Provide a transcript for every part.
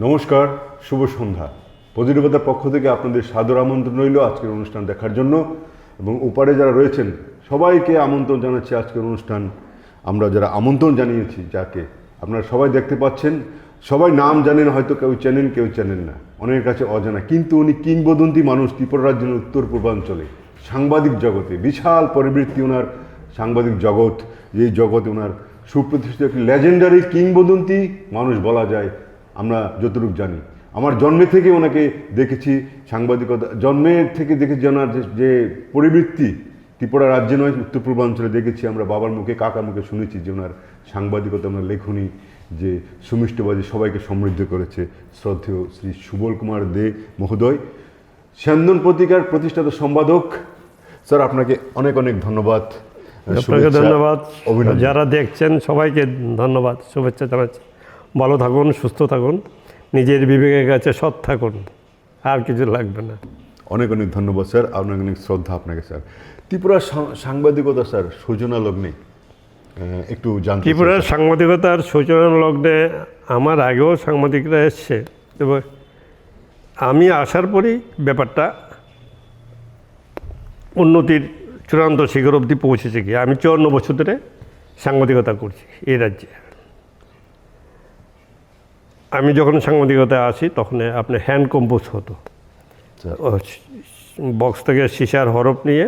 নমস্কার, শুভ সন্ধ্যা। প্রতিরূপতার পক্ষ থেকে আপনাদের সাদর আমন্ত্রণ রইল আজকের অনুষ্ঠান দেখার জন্য, এবং ওপারে যারা রয়েছেন সবাইকে আমন্ত্রণ জানাচ্ছি আজকের অনুষ্ঠান। আমরা যারা আমন্ত্রণ জানিয়েছি, যাকে আপনারা সবাই দেখতে পাচ্ছেন, সবাই নাম জানেন, হয়তো কেউ চেনেন কেউ চেনেন না, অনেকের কাছে অজানা, কিন্তু উনি কিংবদন্তি মানুষ। ত্রিপুরা রাজ্যের উত্তর পূর্বাঞ্চলে সাংবাদিক জগতে বিশাল পরিবৃত্তি ওনার, সাংবাদিক জগৎ, এই জগতে ওনার সুপ্রতিষ্ঠিত একটি লেজেন্ডারি কিংবদন্তি মানুষ বলা যায়। আমরা যতটুকু জানি, আমার জন্মে থেকে ওনাকে দেখেছি, সাংবাদিকতা জন্মের থেকে দেখেছি, ওনার যে পরিবৃত্তি ত্রিপুরা রাজ্যে নয় উত্তর পূর্বাঞ্চলে দেখেছি। আমরা বাবার মুখে কাকার মুখে শুনেছি যে ওনার সাংবাদিকতা, ওনার লেখনী যে সুমিষ্টবাদী সবাইকে সমৃদ্ধ করেছে। শ্রদ্ধেয় শ্রী সুবল কুমার দে মহোদয়, স্যান্দন পত্রিকার প্রতিষ্ঠাতা সম্পাদক, স্যার আপনাকে অনেক অনেক ধন্যবাদ। আপনাকে ধন্যবাদ, যারা দেখছেন সবাইকে ধন্যবাদ, শুভেচ্ছা জানাচ্ছি। ভালো থাকুন, সুস্থ থাকুন, নিজের বিবেকের কাছে সৎ থাকুন, আর কিছু লাগবে না। অনেক অনেক ধন্যবাদ স্যার, অনেক অনেক শ্রদ্ধা আপনাকে স্যার। ত্রিপুরার সাংবাদিকতা স্যার সূচনা লগ্নে একটু জানতে। ত্রিপুরার সাংবাদিকতার সূচনা লগ্নে আমার আগেও সাংবাদিকরা এসছে, তবে আমি আসার পরেই ব্যাপারটা উন্নতির চূড়ান্ত শিখর অবধি পৌঁছেছে। কি আমি 54 বছর ধরে সাংবাদিকতা করছি এই রাজ্যে। আমি যখন সাংবাদিকতায় আসি তখন আপনার হ্যান্ড কম্পোজ হতো, বক্স থেকে সিসার হরফ নিয়ে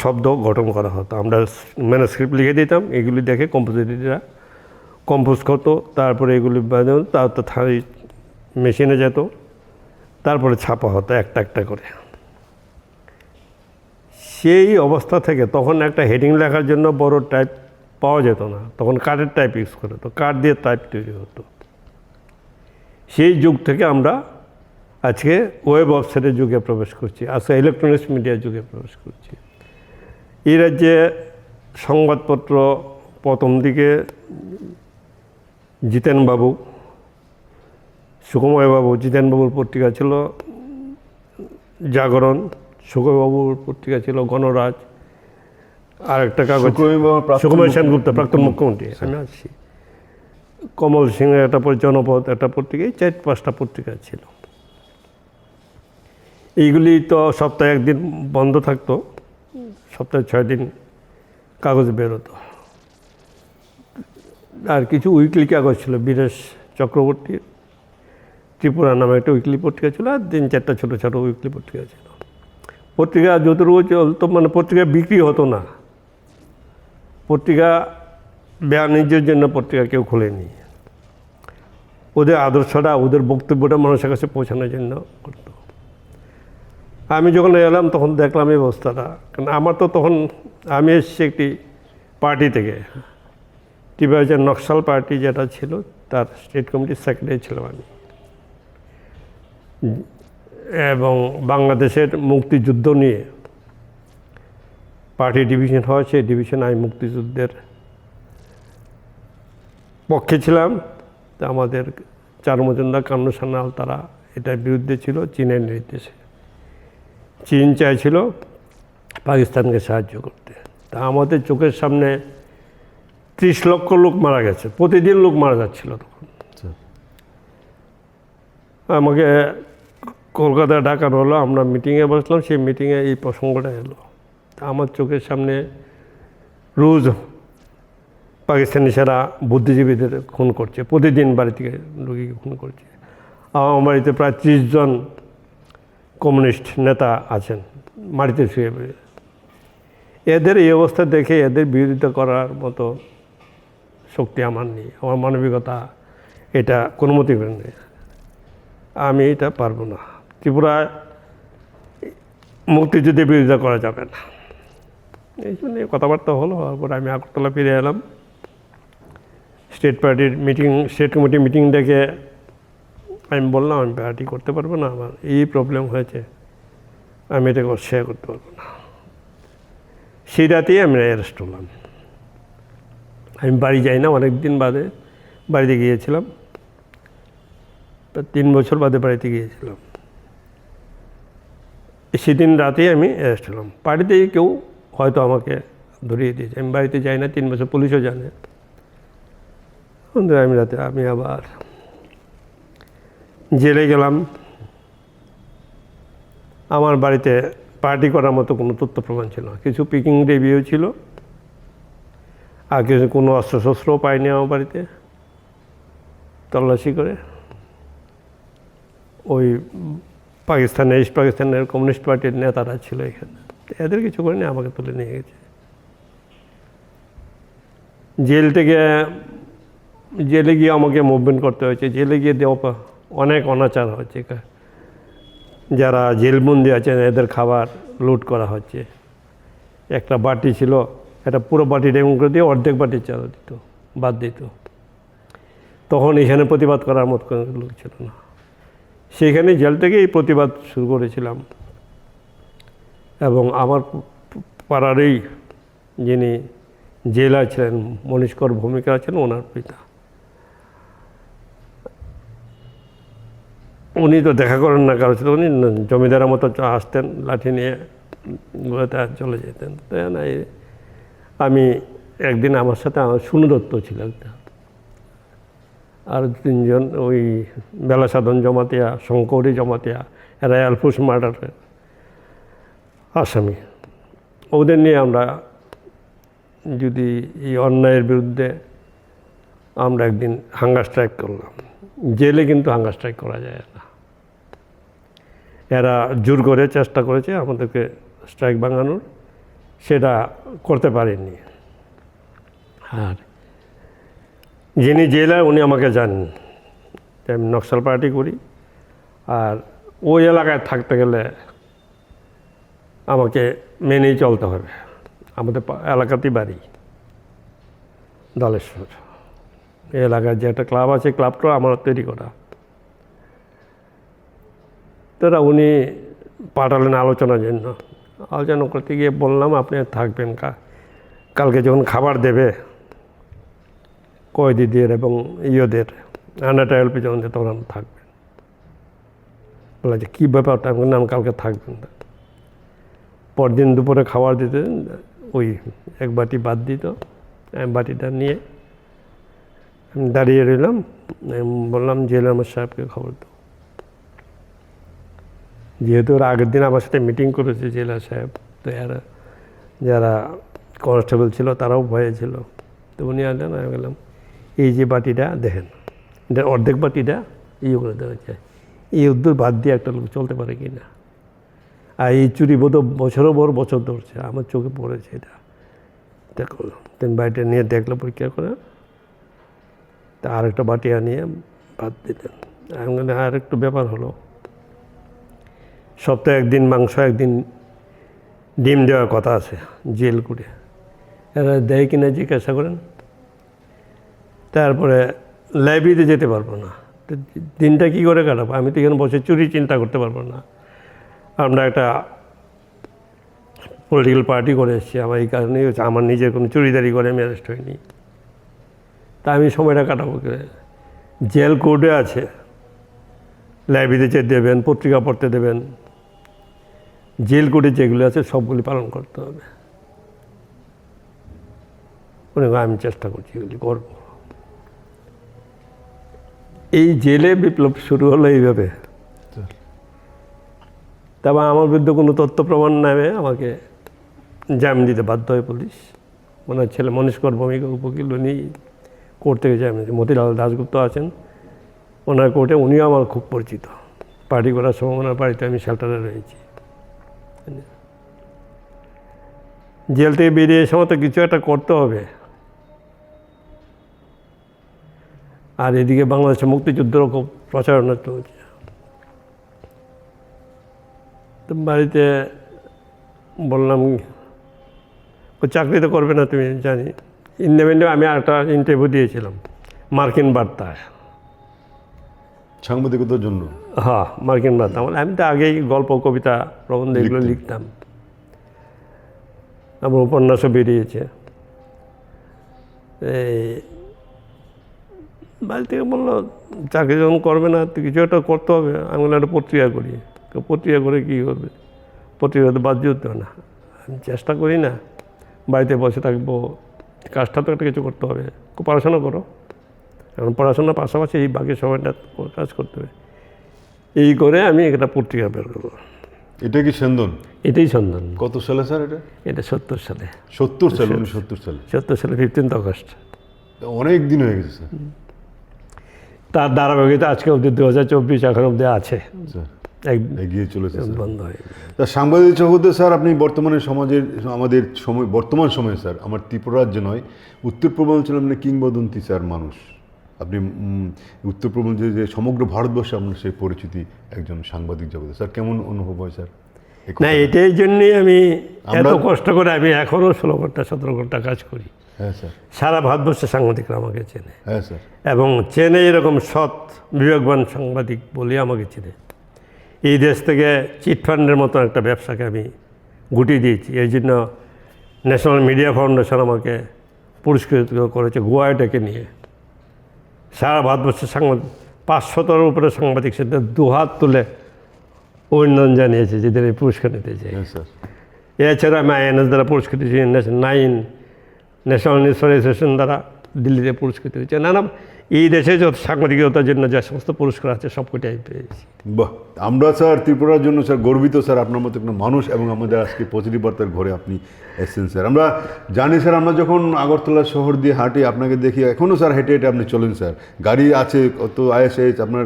শব্দ গঠন করা হতো। আমরা ম্যানুস্ক্রিপ্ট লিখে দিতাম, এগুলি দেখে কম্পোজিটররা কম্পোজ করতো, তারপরে এগুলি তারপর মেশিনে যেত, তারপরে ছাপা হতো একটা একটা করে। সেই অবস্থা থেকে তখন একটা হেডিং লেখার জন্য বড় টাইপ পাওয়া যেত না, তখন কাঠের টাইপ ইউজ করে, তো কাঠ দিয়ে টাইপ তৈরি হতো। সেই যুগ থেকে আমরা আজকে ওয়েব ওয়েবসাইটের যুগে প্রবেশ করছি, আজকে ইলেকট্রনিক্স মিডিয়ার যুগে প্রবেশ করছি। এই রাজ্যে সংবাদপত্র প্রথম দিকে জিতেনবাবু, সুকুময়বাবু, জিতেনবাবুর পত্রিকা ছিল জাগরণ, সুকুময়বাবুর পত্রিকা ছিল গণরাজ, আর একটা কাগজ সুকুময় সেনগুপ্ত, প্রাক্তন মুখ্যমন্ত্রী। আমি আছি কমল সিংয়ের একটা জনপদ, একটা পত্রিকা, এই 4-5টা পত্রিকা ছিল। এইগুলি তো সপ্তাহে একদিন বন্ধ থাকতো, সপ্তাহে 6 দিন কাগজ বেরোতো। আর কিছু উইকলি কাগজ ছিল, বীরেশ চক্রবর্তীর ত্রিপুরা নামে একটা উইকলি পত্রিকা ছিল, আর 3-4টা ছোটো ছোটো উইকলি পত্রিকা ছিল। পত্রিকা যতটুকু চলতো, মানে পত্রিকা বিক্রি হতো না, পত্রিকা বাণিজ্যের জন্য পত্রিকা কেউ খোলেনি, ওদের আদর্শটা, ওদের বক্তব্যটা মানুষের কাছে পৌঁছানোর জন্য করতো। আমি যখন এলাম তখন দেখলাম এই অবস্থাটা, কারণ আমার তো তখন আমি এসেছি একটি পার্টি থেকে, ত্রিপুরা নকশাল পার্টি যেটা ছিল তার স্টেট কমিটির সেক্রেটারি ছিলাম আমি, এবং বাংলাদেশের মুক্তিযুদ্ধ নিয়ে পার্টি ডিভিশন হয়, সেই ডিভিশন আমি মুক্তিযুদ্ধের পক্ষে ছিলাম। তা আমাদের চার মজুমদার, কান্নু সান্যাল তারা এটার বিরুদ্ধে ছিল, চীনের নির্দেশে। চীন চাইছিল পাকিস্তানকে সাহায্য করতে। তা আমাদের চোখের সামনে 30 লক্ষ লোক মারা গেছে, প্রতিদিন লোক মারা যাচ্ছিল তখন। আমাকে কলকাতায় ডাকানো হলো, আমরা মিটিংয়ে বসলাম, সেই মিটিংয়ে এই প্রসঙ্গটা এলো। আমার চোখের সামনে রোজ পাকিস্তানি সেরা বুদ্ধিজীবীদের খুন করছে, প্রতিদিন বাড়ি থেকে রুগীকে খুন করছে। আমার বাড়িতে প্রায় 30 জন কমিউনিস্ট নেতা আছেন মাটিতে শুয়ে পড়ে। এদের এই অবস্থা দেখে এদের বিরোধিতা করার মতো শক্তি আমার নেই, আমার মানবিকতা এটা কোনো মতেই করে নেই, আমি এটা পারবো না। ত্রিপুরায় মুক্তিযুদ্ধের বিরোধিতা করা যাবে না, এই জন্য কথাবার্তা হলো। তারপর আমি আগরতলা ফিরে এলাম, স্টেট পার্টির মিটিং, স্টেট কমিটির মিটিং ডেকে আমি বললাম আমি পার্টি করতে পারবো না, আমার এই প্রবলেম হয়েছে, আমি এটাকে শেয়ার করতে পারবো না। সেই রাতেই আমি অ্যারেস্ট হলাম। আমি বাড়ি যাই না, অনেক দিন বাদে বাড়িতে গিয়েছিলাম, 3 বছর বাদে বাড়িতে গিয়েছিলাম। সেদিন রাতেই আমি অ্যারেস্ট হলাম। পার্টিতেই কেউ হয়তো আমাকে ধরিয়ে দিয়েছে, আমি বাড়িতে যাই না 3 বছর, পুলিশও জানে। আমি রাতে আমি আবার জেলে গেলাম। আমার বাড়িতে পার্টি করার মতো কোনো তথ্য প্রমাণ ছিল না। কিছু পিকিং রিভিউ ছিল, আর কিছু কোনো অস্ত্রশস্ত্রও পাইনি আমার বাড়িতে। তল্লাশি করে ওই পাকিস্তানের ইস্ট পাকিস্তানের কমিউনিস্ট পার্টির নেতারা ছিল এখানে, এদের কিছু করেনি, আমাকে তুলে নিয়ে গেছে। জেল থেকে জেলে গিয়ে আমাকে মুভমেন্ট করতে হয়েছে। জেলে গিয়ে অনেক অনাচার হচ্ছে, যারা জেলবন্দি আছেন এদের খাবার লুট করা হচ্ছে। একটা বাটি ছিল, একটা পুরো বাটি ডেমন করে দিয়ে অর্ধেক বাটি চাল দিত, বাদ দিত। তখন এখানে প্রতিবাদ করার মতো কোনো লোক ছিল না। সেখানে জেল থেকে এই প্রতিবাদ শুরু করেছিলাম। এবং আমার পাড়ারই যিনি জেলা ছিলেন, মনীষকর ভূমিকা আছেন, ওনার পিতা, উনি তো দেখা করেন না কারোর সাথে। উনি জমিদারের মতো আসতেন, লাঠি নিয়ে ঘুরেতে চলে যেতেন। তাই না, আমি একদিন আমার সাথে আমার সুনদত্ত ছিল একটা, আর 3 জন ওই বেলা সাধন জমাতিয়া, শঙ্করী জমাতিয়া, এরা আলফুস মার্ডারের আসামি। ওদের নিয়ে আমরা যদি এই অন্যায়ের বিরুদ্ধে আমরা একদিন হাঙ্গার স্ট্রাইক করলাম। জেলে কিন্তু হাঙ্গার স্ট্রাইক করা যায় না, এরা জোর করে চেষ্টা করেছে আমাদেরকে স্ট্রাইক ভাঙানোর, সেটা করতে পারেনি। আর যিনি জেলার উনি আমাকে জানেন যে আমি নকশাল পার্টি করি, আর ওই এলাকায় থাকতে গেলে আমাকে মেনেই চলতে হবে। আমাদের এলাকাতেই বাড়ি দলেশ্বর, এই এলাকার যে একটা ক্লাব আছে, ক্লাবটা আমার তৈরি করা। তোরা উনি পাঠালেন আলোচনার জন্য। আলোচনা করতে গিয়ে বললাম, আপনি থাকবেন কালকে যখন খাবার দেবে কয়েদিদের এবং ইয়েদের আন্ডারট্রায়াল যখন তখন থাকবেন। বলা যে কী ব্যাপারটা, আমি কালকে থাকবেন না। পরদিন দুপুরে খাবার দিতে ওই এক বাটি বাদ দিত, আমি বাটিটা নিয়ে আমি দাঁড়িয়ে রইলাম। বললাম জেলার আমার সাহেবকে খবর দাও। যেহেতু ওরা আগের দিন আমার সাথে মিটিং করেছে জেলা সাহেব, তো এরা যারা কনস্টেবল ছিল তারাও ভয়ে ছিল। তো উনি আনলেন, আমি গেলাম, এই যে বাটিটা দেখেন, এটা অর্ধেক বাটিটা ইয়ে করে দেওয়া যায়, এই উদ্যোগ বাদ দিয়ে একটা লোক চলতে পারে কি না। আর এই চুরি বোধ বছরও বছর ধরছে, আমার চোখে পড়েছে এটা। দেখো তিনি বাড়িটা নিয়ে দেখলো, পরীক্ষা করে, তা আরেকটা বাটি আনিয়ে বাদ দিলেন। আমি আর একটু ব্যাপার হলো, সপ্তাহে একদিন মাংস, একদিন ডিম দেওয়ার কথা আছে জেল করে, এরা দেয় কিনা জিজ্ঞাসা করেন। তারপরে লাইব্রেরিতে যেতে পারবো না, তো দিনটা কী করে কাটাবো? আমি তো এখানে বসে চুরি চিন্তা করতে পারবো না। আমরা একটা পলিটিক্যাল পার্টি করে এসেছি, আমার এই কারণেই হচ্ছে, আমার নিজের কোনো চুরিদারি করে আমি অ্যারেস্ট হইনি। তা আমি সময়টা কাটাবো করে? জেল কোর্টে আছে, লাইব্রেরিতে যেতে দেবেন, পত্রিকা পড়তে দেবেন, জেল কোর্টে যেগুলি আছে সবগুলি পালন করতে হবে। আমি চেষ্টা করছি এগুলি করব। এই জেলে বিপ্লব শুরু হলো এইভাবে। তবে আমার বিরুদ্ধে কোনো তথ্য প্রমাণ নামে আমাকে জামিন দিতে বাধ্য হয় পুলিশ। ওনার ছেলে মনীষকর ভূমিকা উকিল, উনি কোর্ট থেকে জামিন দিয়েছে। মতিলাল দাশগুপ্ত আছেন ওনার কোর্টে, উনিও আমার খুব পরিচিত। পার্টি করার সময় ওনার বাড়িতে আমি শেল্টারে রয়েছি। জেল থেকে বেরিয়ে এসে তো কিছু একটা করতে হবে। আর এদিকে বাংলাদেশে মুক্তিযুদ্ধেরও খুব প্রচারণা চলছে। তো বাড়িতে বললাম, ও চাকরি তো করবে না তুমি জানি। ইন্ডিপেন্ডেন্ট আমি একটা ইন্টারভিউ দিয়েছিলাম মার্কিন বার্তায়, সাংবাদিকতার জন্য। হ্যাঁ, মার্কিন বার্তা। আমি তো আগেই গল্প, কবিতা, প্রবন্ধ এগুলো লিখতাম, আমার উপন্যাসও বেরিয়েছে। এই বাড়ি থেকে বললো, চাকরি যখন করবে না তো কিছু একটা করতে হবে। আমি বললাম, একটা পত্রিকা করি। তো পত্রিকা করে কী করবে? পত্রিকা তো বাদ দিতে না। আমি চেষ্টা করি না, বাড়িতে বসে থাকবো, কাজটা তো একটা কিছু করতে হবে। পড়াশোনা করো, এখন পড়াশোনার পাশাপাশি এই বাকি সময়টা কাজ করতে হবে। এই করে আমি একটা পত্রিকা বের করবো। এটা কি সেন্দন? এটাই সন্ধান। কত সালে স্যার এটা? এটা 70 সালে। 70 সালে, 1970 সালে। 70 সালে 15 আগস্ট। অনেক দিন হয়ে গেছে স্যার। তার ধারাবাহিকতা আজকে অবধি 2024 এখন অবধি আছে, স্যার এক- এগিয়ে চলেছে স্যার। বন্ধ হয়ে। তা সাংবাদিক জগতে স্যার আপনি বর্তমানে সমাজের আমাদের সময় বর্তমান সময়ে স্যার আমার ত্রিপুরা রাজ্য নয় উত্তর পূর্বাঞ্চলে আপনি কিংবদন্তি স্যার মানুষ। আপনি উত্তর পূর্বাঞ্চলে যে সমগ্র ভারতবর্ষে আপনার সেই পরিচিতি একজন সাংবাদিক জগতে স্যার কেমন অনুভব হয় স্যার? এই না, কথাটা। এটাই জন্যই আমি এত আমরা- কষ্ট করে আমি এখনও 16 ঘন্টা 17 ঘন্টা কাজ করি। হ্যাঁ স্যার, সারা ভারতবর্ষের সাংবাদিকরা আমাকে চেনে হ্যাঁ স্যার, এবং চেনে এরকম সৎ বিবেকবান সাংবাদিক বলেই আমাকে চেনে। এই দেশ থেকে চিটফান্ডের মতো একটা ব্যবসাকে আমি গুটিয়ে দিয়েছি। এই জন্য ন্যাশনাল মিডিয়া ফাউন্ডেশন আমাকে পুরস্কৃত করেছে গোয়াটাকে নিয়ে। সারা ভারতবর্ষের সাংবাদিক 500টার উপরে সাংবাদিক সাথে দুহাত তুলে অভিনন্দন জানিয়েছে যেদের এই পুরস্কার নিতে চাই। হ্যাঁ স্যার, এছাড়া আমি আইএনএস দ্বারা পুরস্কৃত হয়েছি, 9 ন্যাশনাল নিউজ অ্যাসোসিয়েশন দ্বারা দিল্লিতে পুরস্কৃত হয়েছে। নানা এই দেশে যত সাংবাদিকতার জন্য যে সমস্ত পুরস্কার আছে সবকটাই আমি পেয়েছি। বাহ, আমরা স্যার ত্রিপুরার জন্য স্যার গর্বিত স্যার আপনার মতো একটা মানুষ এবং আমাদের আজকে পজিটিভ বার্তার ঘরে আপনি এসেছেন স্যার। আমরা জানি স্যার আমরা যখন আগরতলা শহর দিয়ে হাঁটি আপনাকে দেখি এখনও স্যার হেঁটে হেঁটে আপনি চলেন স্যার। গাড়ি আছে কত আইএসআইএস আপনার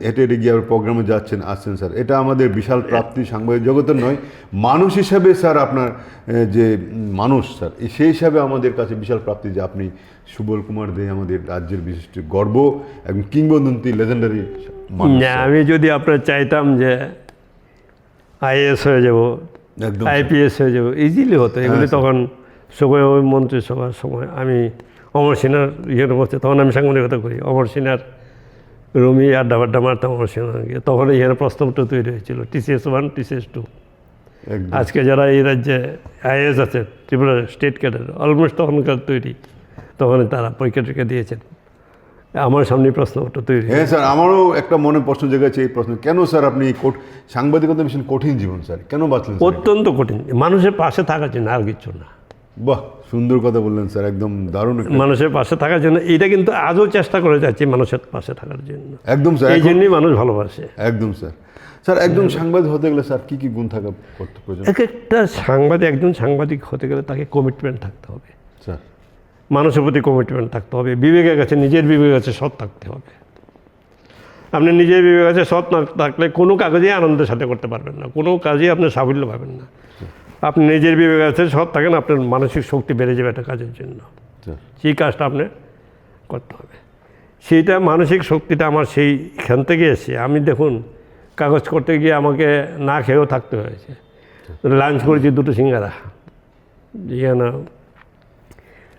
হেঁটে হেঁটে গিয়ে প্রোগ্রামে আসছেন স্যার। এটা আমাদের বিশাল প্রাপ্তি সাংবাদিক জগতের নয়, মানুষ হিসাবে স্যার আপনার যে মানুষ স্যার সেই হিসাবে আমাদের কাছে বিশাল প্রাপ্তি যে আপনি সুবল কুমার দে আমাদের রাজ্যের বিশিষ্ট গর্ব এবং কিংবদন্তি লেজেন্ডারি মানুষ না, স্যার। আমি যদি আপনার চাইতাম যে আইএএস হয়ে যাব, একদম আইপিএস হয়ে যাব, ইজিলি হতো। এগুলি তখন সময় ওই মন্ত্রিসভার সময় আমি অমর সিনহার ইয়ের মধ্যে তখন আমি সাংবাদিকতা করি। অমর সিনহার রুমি আড্ডা মারতাম অমর সিনহার গিয়ে। তখন এখানে প্রস্তাবটা তৈরি হয়েছিল TCS 1 TCS 2। একদম আজকে যারা এই রাজ্যে আইএএস আছে ত্রিপুরা স্টেট ক্যাডার অলমোস্ট তখনকার তৈরি, তখন তারা পরীক্ষা টরীক্ষা দিয়েছেন। আমার সামনে প্রশ্নপত্র তৈরি। হ্যাঁ স্যার, আমারও একটা মনে প্রশ্ন জেগেছে এই প্রশ্ন, কেন স্যার আপনি সাংবাদিকতা ভীষণ কঠিন জীবন স্যার, কেন বাঁচলেন স্যার? অত্যন্ত কঠিন, মানুষের পাশে থাকার জন্য, আর কিছু না। বাহ, সুন্দর কথা বললেন স্যার, একদম দারুণ একটা- মানুষের পাশে থাকার জন্য। এটা কিন্তু আজও চেষ্টা করে যাচ্ছি মানুষের পাশে থাকার জন্য। একদম স্যার, এই জন্যই মানুষ ভালোবাসে। একদম স্যার। স্যার একজন সাংবাদিক হতে গেলে স্যার কি কি গুণ থাকা করতে প্রয়োজন একজন সাংবাদিক হতে গেলে তাকে কমিটমেন্ট থাকতে হবে, স্যার? মানুষের প্রতি কমিটমেন্ট থাকতে হবে, বিবেকের কাছে, নিজের বিবেকের কাছে সৎ থাকতে হবে। আপনি নিজের বিবেকের কাছে সৎ না থাকলে কোনো কাগজেই আনন্দের সাথে করতে পারবেন না, কোনো কাজেই আপনি সাফল্য পাবেন না। আপনি নিজের বিবেকের কাছে সৎ থাকেন, আপনার মানসিক শক্তি বেড়ে যাবে একটা কাজের জন্য। স্যার সেই কাজটা আপনি করতে হবে। সেইটা মানসিক শক্তিটা আমার সেইখান থেকে এসে, আমি দেখুন কাগজ করতে গিয়ে আমাকে না খেয়েও থাকতে হয়েছে। লাঞ্চ করেছি 2টো সিঙ্গারা, যেখানে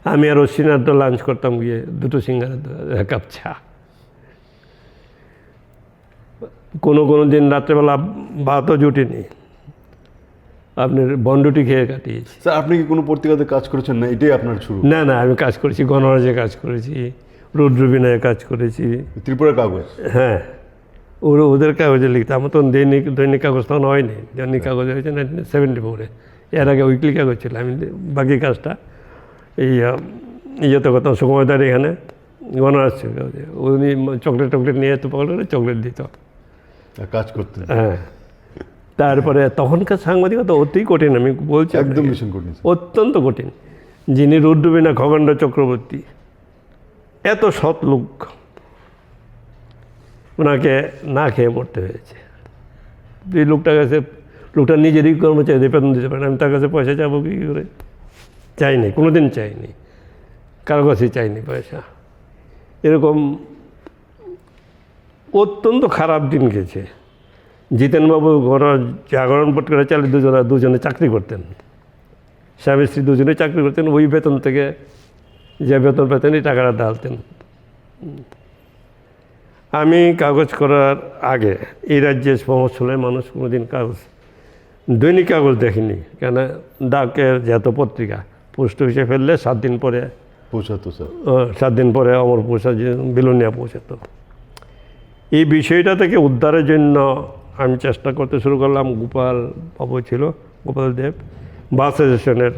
আমি আর অশ্বিনাথ লাঞ্চ করতাম গিয়ে 2টো সিঙ্গারা 1 কাপ চা। কোনো দিন রাত্রেবেলা ভাতও জুটিনি, আপনার বন্ডুটি খেয়ে কাটিয়েছি। স্যার আপনি কি কোনো পত্রিকাতে কাজ করেছেন না, এটাই আপনার শুরু? না, আমি কাজ করেছি, গণরাজ্যে কাজ করেছি, রুদ্রবীণায় কাজ করেছি। ত্রিপুরা কাগজ? হ্যাঁ, ওদের কাগজে লিখতাম। আমার তো দৈনিক কাগজ তখন হয়নি, দৈনিক কাগজ হয়েছে 1974-এ। এর আগে উইকলি কাগজ ছিল। আমি বাকি কাজটা এই ইয়েতে করতাম, সুকুমারদার এখানে গণরাজ্য ছিল। উনি চকলেট নিয়ে এত পকেট করে চকলেট দিত। কাজ করতেন? হ্যাঁ, তারপরে তখনকার সাংবাদিকতা অতি কঠিন, আমি বলছি একদম আপনাকে। ভীষণ কঠিন স্যার। অত্যন্ত কঠিন। যিনি রুদ্রবীণা খগেন্দ্র চক্রবর্তী, এত সৎ লোক, ওনাকে না খেয়ে মরতে হয়েছে। এই লোকটা নিজেরই কর্মচারীদের বেতন দিতে পারে না। আমি তার কাছে পয়সা চাবো কী করে? চাইনি, কোনোদিন চাইনি, কারো কাছেই চাইনি পয়সা। এরকম অত্যন্ত খারাপ দিন গেছে। জিতেনবাবু জাগরণ পত্রিকা চালে দুজনে চাকরি করতেন, স্বামী স্ত্রী দুজনে চাকরি করতেন। ওই বেতন থেকে যে বেতন পেতেন এই টাকাটা ঢালতেন। আমি কাগজ করার আগে এই রাজ্যে সমস্যা মানুষ কোনোদিন দৈনিক কাগজ দেখিনি। কেন, ডাকের যেহেতু পত্রিকা পোস্ট অফিসে ফেললে 7 দিন পরে পৌঁছাতো স্যার? 7 দিন পরে অমর বিলোনিয়া পৌঁছাতো। এই বিষয়টা থেকে উদ্ধারের জন্য আমি চেষ্টা করতে শুরু করলাম। গোপাল বাবু ছিল, গোপাল দেব, বাস অ্যাসোসিয়েশনের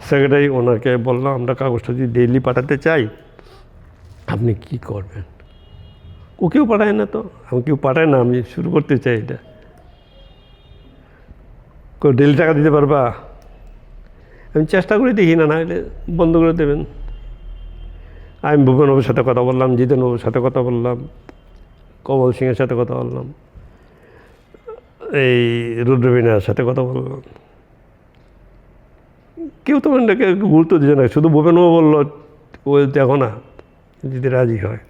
সেক্রেটারি। ওনাকে বললাম আমরা কাগজটা যদি ডেইলি পাঠাতে চাই, আপনি কি করবেন? ও কেউ পাঠায় না তো, আমি কেউ পাঠায় না, আমি শুরু করতে চাই এটা। কেউ ডেলি টাকা দিতে পারবা? আমি চেষ্টা করে দেখি, না নাহলে বন্ধ করে দেবেন। আমি ভুবনবাবুর সাথে কথা বললাম, জিতেনবাবুর সাথে কথা বললাম, কমল সিংয়ের সাথে কথা বললাম, এই রুদ্রবীণার সাথে কথা বললাম, কেউ তো এটাকে গুরুত্ব দিচ্ছে না। শুধু ভুবনবাবু বললো ও দেখো না যদি রাজি হয়।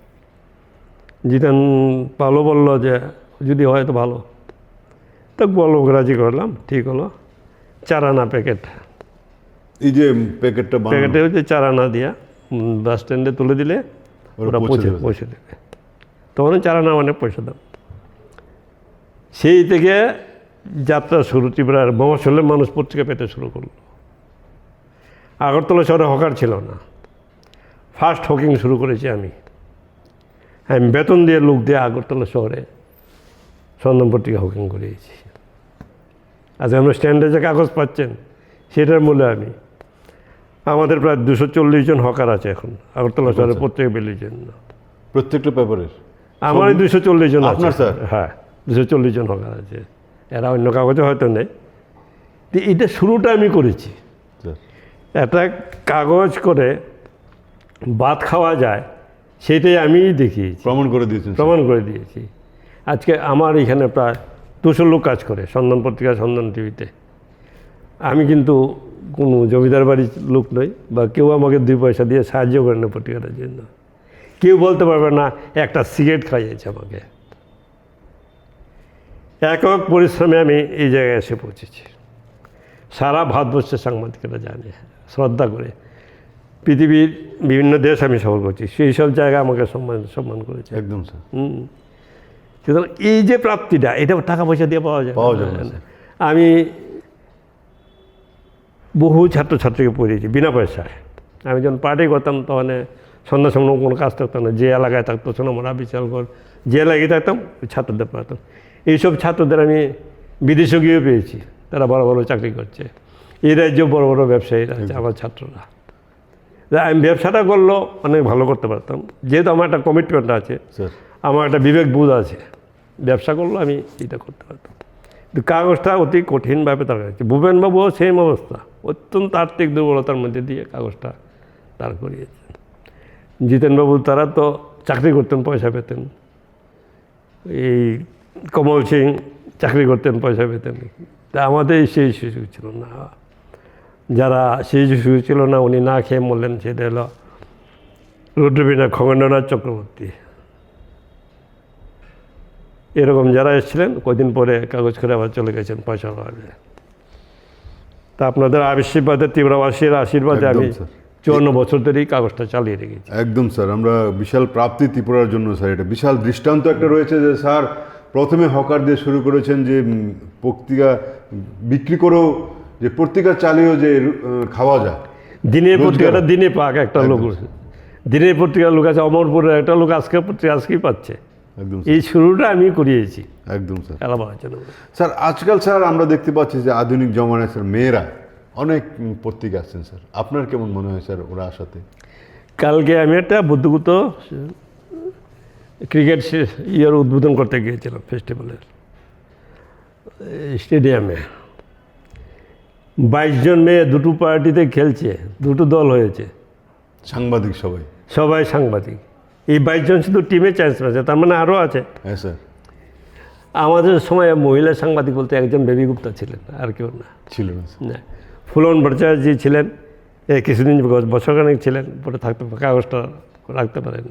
জিতেন পালও বললো যে যদি হয় তো ভালো। তো বললো রাজি করলাম, ঠিক হলো। 4 আনা প্যাকেট, এই যে প্যাকেটটা প্যাকেটে হচ্ছে 4 আনা দিয়া বাস স্ট্যান্ডে তুলে দিলে ওরা পৌঁছে দেবে। তখন 4 আনা মানে পয়সা দাও। সেই থেকে যাত্রা শুরু, ত্রিপুরার মফস্বলের মানুষ পত্রিকা পেতে শুরু করলো। আগরতলা শহরে হকার ছিল না, ফার্স্ট হকিং শুরু করেছি আমি। আমি বেতন দিয়ে লোক দিয়ে আগরতলা শহরে সন্ধান পত্রিকা হকিং করিয়েছি। আজ আমরা স্ট্যান্ডে যে কাগজ পাচ্ছেন সেটার মূল্যে আমি, আমাদের প্রায় 240 জন হকার আছে এখন আগরতলা শহরে পত্রিকা বেলির জন্য, প্রত্যেকটা পেপারের। আমারই 240 জন আছে। আপনার স্যার? হ্যাঁ, 240 জন হকার আছে, এরা অন্য কাগজে হয়তো নেই। তো এটা শুরুটা আমি করেছি। একটা কাগজ করে ভাত খাওয়া যায় সেটাই আমি দেখিয়েছি, প্রমাণ করে দিয়েছেন। প্রমাণ করে দিয়েছি। আজকে আমার এখানে প্রায় 200 লোক কাজ করে সন্ধান পত্রিকা, সন্ধান টিভিতে। আমি কিন্তু কোনো জমিদার বাড়ির লোক নই, বা কেউ আমাকে 2 পয়সা দিয়ে সাহায্য করে না পত্রিকাটার জন্য। কেউ বলতে পারবে না একটা সিগারেট খাইয়েছে আমাকে। একক পরিশ্রমে আমি এই জায়গায় এসে পৌঁছেছি। সারা ভারতবর্ষের সাংবাদিকেরা জানে, শ্রদ্ধা করে। পৃথিবীর বিভিন্ন দেশ আমি সফর করছি, সেই সব জায়গায় আমাকে সম্মান করেছে। একদম স্যার। সুতরাং এই যে প্রাপ্তিটা, এটা টাকা পয়সা দিয়ে পাওয়া যায় না। আমি বহু ছাত্রছাত্রীকে পড়িয়েছি বিনা পয়সায়। আমি যখন পার্টি করতাম তখন সন্ধ্যা সময় কোনো কাজ থাকতাম না, যে এলাকায় থাকতো সোনামুড়া, বিশালগড়, যে এলাকায় থাকতাম ওই ছাত্রদের পড়াতাম। এইসব ছাত্রদের আমি বিদেশে গিয়েও পেয়েছি, তারা বড় বড় চাকরি করছে। এই রাজ্যেও বড় বড় ব্যবসায়ীরা আছে আমার ছাত্ররা। আমি ব্যবসাটা করলেও অনেক ভালো করতে পারতাম, যেহেতু আমার একটা কমিটমেন্ট আছে, আমার একটা বিবেক বোধ আছে। ব্যবসা করলেও আমি এটা করতে পারতাম, কিন্তু কাগজটা অতি কঠিনভাবে তার কাছে। ভুবনবাবুও সেম অবস্থা, অত্যন্ত আর্থিক দুর্বলতার মধ্যে দিয়ে কাগজটা তার করিয়েছেন। জিতেনবাবু তারা তো চাকরি করতেন, পয়সা পেতেন। এই কমল সিং চাকরি করতেন, পয়সা পেতেন। তা আমাদের সেই সুযোগ ছিল না। যারা সেই সুযোগ ছিল না, উনি না খেয়ে মরলেন, সেটা হলো রুদ্রবীণা, খগেন্দ্রনাথ চক্রবর্তী। এরকম যারা এসেছিলেন কদিন পরে কাগজ করে আবার চলে গেছেন পয়সা পাওয়াবে। তা আপনাদের আশীর্বাদে, ত্রিপুরাবাসীর আশীর্বাদে আমি 54 বছর ধরেই কাগজটা চালিয়ে রেখেছি। একদম স্যার, আমরা বিশাল প্রাপ্তি ত্রিপুরার জন্য স্যার। এটা বিশাল দৃষ্টান্ত একটা রয়েছে যে স্যার প্রথমে হকার দিয়ে শুরু করেছেন, যে পত্রিকা বিক্রি করেও, যে পত্রিকা চালিয়েও যে খাওয়া যায়। দিনের পত্রিকাটা দিনে পাক একটা লোক, দিনের পত্রিকার লোক আছে, অমরপুরের একটা লোক আজকে পত্রিকা আজকেই পাচ্ছে। একদম এই শুরুটা আমি করিয়েছি। একদম স্যার। জন্য স্যার আজকাল স্যার আমরা দেখতে পাচ্ছি যে আধুনিক জমানায় স্যার মেয়েরা অনেক পত্রিকা আসছেন স্যার, আপনার কেমন মনে হয় স্যার ওরা আসাতে? কালকে আমি একটা বুদ্ধগুত ক্রিকেট ইয়ের উদ্বোধন করতে গিয়েছিলাম ফেস্টিভ্যালের স্টেডিয়ামে। 22 জন মেয়ে দুটো পার্টিতে খেলছে, দুটো দল হয়েছে, সাংবাদিক সবাই সাংবাদিক। এই 22 জন শুধু টিমে চান্স পেয়েছে, তার মানে আরও আছে। হ্যাঁ স্যার। আমাদের সময় মহিলা সাংবাদিক বলতে একজন বেবি গুপ্তা ছিলেন, আর কেউ না ছিল না। ফুলন ভট্টাচার্য ছিলেন, কিছুদিন বছরখানেক ছিলেন, পরে থাকতে কাগজটা রাখতে পারেন।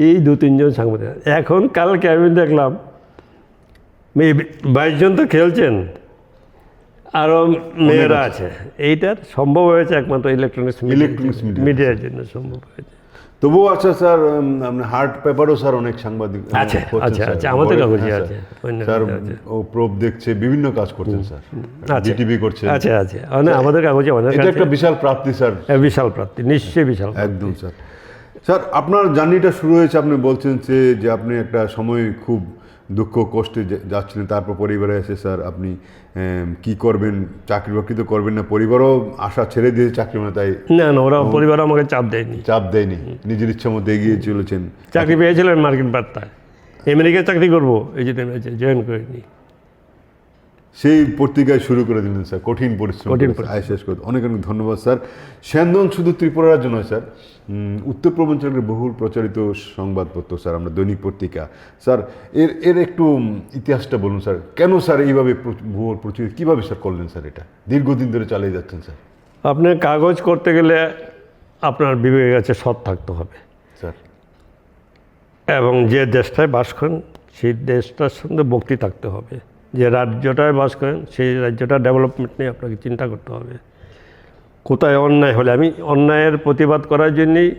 এই 2-3 জন সাংবাদিক। এখন কালকে আমি দেখলাম 22 জন তো খেলছেন, আরও মেয়েরা আছে। এইটার সম্ভব হয়েছে একমাত্র ইলেকট্রনিক্স মিডিয়ার জন্য সম্ভব হয়েছে। তবুও আচ্ছা স্যার, আপনার হার্ট পেপারও স্যার অনেক সাংবাদিক আছে, আমাদের কাগজে আছে স্যার। ও প্রোব দেখছে, বিভিন্ন কাজ করছেন স্যার, জিটিভি করছে। আছে আমাদের কাগজে অনেক। এটা একটা বিশাল প্রাপ্তি স্যার, বিশাল প্রাপ্তি, নিশ্চয়ই বিশাল। একদম স্যার। স্যার আপনার জার্নিটা শুরু হয়েছে, আপনি বলছেন যে আপনি একটা সময় খুব দুঃখ কষ্টে যাচ্ছিলেন, তারপর পরিবারে এসে স্যার আপনি কি করবেন, চাকরি বাকরি তো করবেন না, পরিবারও আশা ছেড়ে দিয়েছে চাকরি, মানে তাই না ওরা পরিবার আমাকে চাপ দেয়নি, নিজের ইচ্ছা মধ্যে এগিয়ে চলেছেন। চাকরি পেয়েছিলেন মার্কিন বার্তায়। আমেরিকায় চাকরি করবো এই জন্য জয়েন করিনি। সেই পত্রিকায় শুরু করে দিলেন স্যার, কঠিন পরিশ্রম কঠিন করে আয় শেষ করতে। অনেক অনেক ধন্যবাদ স্যার। স্যান্দন শুধু ত্রিপুরার জন্য নয় স্যার, উত্তর পূর্বাঞ্চলের বহুল প্রচারিত সংবাদপত্র স্যার, আমরা দৈনিক পত্রিকা স্যার, এর একটু ইতিহাসটা বলুন স্যার। কেন স্যার এইভাবে বহুল প্রচারিত, কীভাবে স্যার করলেন স্যার? এটা দীর্ঘদিন ধরে চালিয়ে যাচ্ছেন স্যার। আপনি কাগজ করতে গেলে আপনার বিবেকের কাছে সৎ থাকতে হবে, স্যার এবং যে দেশটায় বাস করেন সেই দেশটার সঙ্গে ভক্তি থাকতে হবে। যে রাজ্যটায় বাস করেন সেই রাজ্যটা ডেভেলপমেন্ট নিয়ে আপনাকে চিন্তা করতে হবে। কোথায় অন্যায় হলে, আমি অন্যায়ের প্রতিবাদ করার জন্যই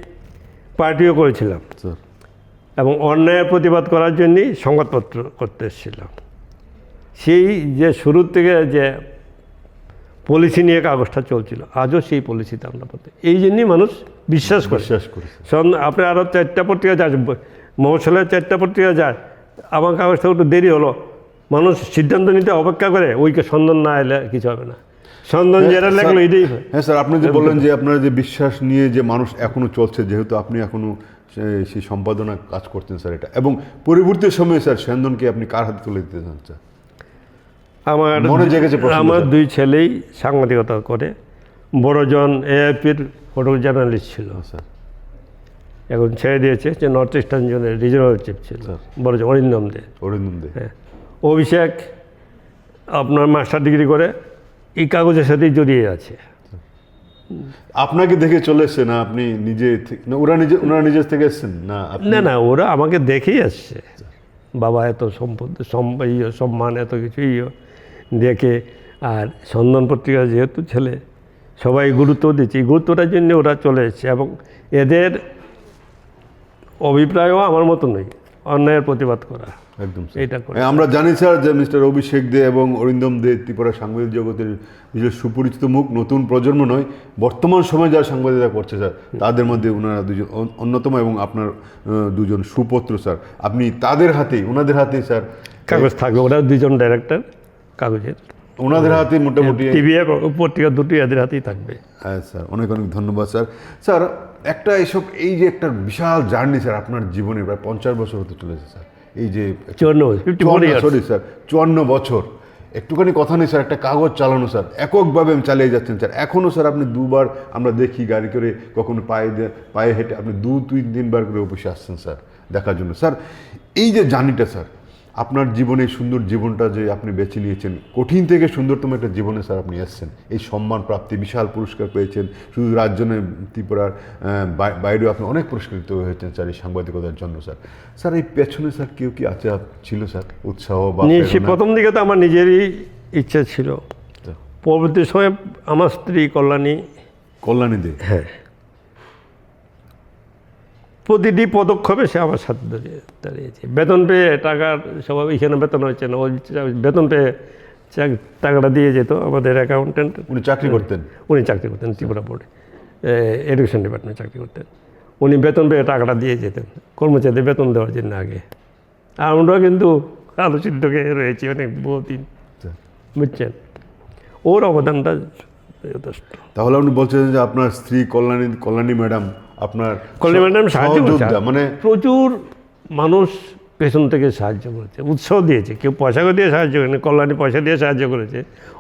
পার্টিও করেছিলাম, স্যার এবং অন্যায়ের প্রতিবাদ করার জন্যই সংবাদপত্র করতে এসেছিলাম। সেই যে শুরুর থেকে যে পলিসি নিয়ে কাগজটা চলছিল, আজও সেই পলিসিতে আমরা পড়তে, এই জন্যই মানুষ বিশ্বাস করে। বিশ্বাস করি স্যার। আপনি আরও 4টা পত্রিকা যায়, মহাশালের 4টা পত্রিকা যায়, আমার কাগজটা একটু দেরি হলো, মানুষ সিদ্ধান্ত নিতে অপেক্ষা করে, ওইকে সন্ধান না এলে কিছু হবে না। সন্ধান যেটা লাগলো এটাই হয়। হ্যাঁ স্যার, আপনি যে বললেন যে আপনার যে বিশ্বাস নিয়ে যে মানুষ এখনও চলছে, যেহেতু আপনি এখনও সেই সম্পাদনা কাজ করতেন স্যার এটা, এবং পরবর্তী সময়ে স্যার স্যান্দনকে আপনি কার হাতে তুলে দিতে চান স্যার? মনে জেগেছে প্রশ্ন, আমার স্যার। 2 ছেলেই সাংবাদিকতা করে। বড়জন এএপির ফটো জার্নালিস্ট ছিল, স্যার এখন ছেড়ে দিয়েছে, যে নর্থ ইস্টার্ন জোনের রিজনাল চিফ ছিল বড়জন অরিন্দম দে। অরিন্দম দে। হ্যাঁ, অভিষেক আপনার মাস্টার ডিগ্রি করে এই কাগজের সাথেই জড়িয়ে আছে। আপনাকে দেখে চলে এসছে না আপনি নিজে না ওনারা নিজের থেকে এসছেন না? না না, ওরা আমাকে দেখেই আসছে। বাবা এত সম্পদ, সম্মান, এত কিছুই দেখে। আর সন্ধান পত্রিকা যেহেতু ছেলে, সবাই গুরুত্ব দিচ্ছে, এই গুরুত্বটার জন্য ওরা চলে এসছে, এবং এদের অভিপ্রায়ও আমার মতো নয়, অন্যায়ের প্রতিবাদ করা। একদম এটা করে আমরা জানি স্যার যে মিস্টার অভিষেক দে এবং অরিন্দম দে ত্রিপুরা সাংবাদিক জগতের বিশেষ সুপরিচিত মুখ, নতুন প্রজন্ম নয়, বর্তমান সময়ে যারা সাংবাদিকতা করছে স্যার, তাদের মধ্যে ওনারা দুজন অন্যতম, এবং আপনার দুজন সুপুত্র স্যার। আপনি তাদের হাতেই, ওনাদের হাতেই স্যার কাগজ থাকবে, ওরা 2জন ডাইরেক্টর কাগজের, ওনাদের হাতে মোটামুটি টিভি পত্রিকা দুটোই এদের হাতেই থাকবে। হ্যাঁ স্যার, অনেক অনেক ধন্যবাদ স্যার। স্যার একটা এই যে একটা বিশাল জার্নি স্যার, আপনার জীবনে প্রায় 50 বছর হতে চলেছে স্যার, এই যে 54 বছর, একটুখানি কথা নেই স্যার, একটা কাগজ চালানো স্যার, এককভাবে চালিয়ে যাচ্ছেন স্যার। এখনও স্যার আপনি 2বার আমরা দেখি গাড়ি করে, কখনো পায়ে হেঁটে আপনি 2-3 দিনবার করে অফিসে আসছেন স্যার দেখার জন্য। স্যার এই যে জার্নিটা স্যার, আপনার জীবনে সুন্দর জীবনটা যে আপনি বেছে নিয়েছেন, কঠিন থেকে সুন্দরতম একটা জীবনে স্যার আপনি এসেছেন, এই সম্মান প্রাপ্তি, বিশাল পুরস্কার পেয়েছেন, শুধু রাজ্য নয়, ত্রিপুরার বাইরেও আপনি অনেক পুরস্কৃত হয়েছেন স্যার এই সাংবাদিকতার জন্য স্যার। স্যার এই পেছনে স্যার কেউ কি আছে ছিল স্যার, উৎসাহ বা প্রেরণা? প্রথম দিকে তো আমার নিজেরই ইচ্ছা ছিল, পরবর্তী সময়ে আমার স্ত্রী কল্যাণী দে, হ্যাঁ, প্রতিটি পদক্ষেপে সে আমার সাথে দাঁড়িয়েছে। বেতন পেয়ে টাকার সবাই এখানে বেতন হচ্ছে না, ওই বেতন পেয়ে টাকাটা দিয়ে যেত আমাদের অ্যাকাউন্টেন্ট। উনি চাকরি করতেন? উনি চাকরি করতেন ত্রিপুরা বোর্ডে, এডুকেশন ডিপার্টমেন্টে চাকরি করতেন। উনি বেতন পেয়ে টাকাটা দিয়ে যেতেন কর্মচারীদের বেতন দেওয়ার জন্য আগে। আমরাও কিন্তু আলোচিতকে রয়েছি অনেক বহুদিন, বুঝছেন, ওর অবদানটা যথেষ্ট। তাহলে আপনি বলছেন যে আপনার স্ত্রী কল্যাণী ম্যাডাম আপনার সাহায্য মানে প্রচুর মানুষ পেছন থেকে সাহায্য করেছে, উৎসাহ দিয়েছে। কেউ পয়সা দিয়ে সাহায্য করেনি, কল্যাণী পয়সা দিয়ে সাহায্য করেছে,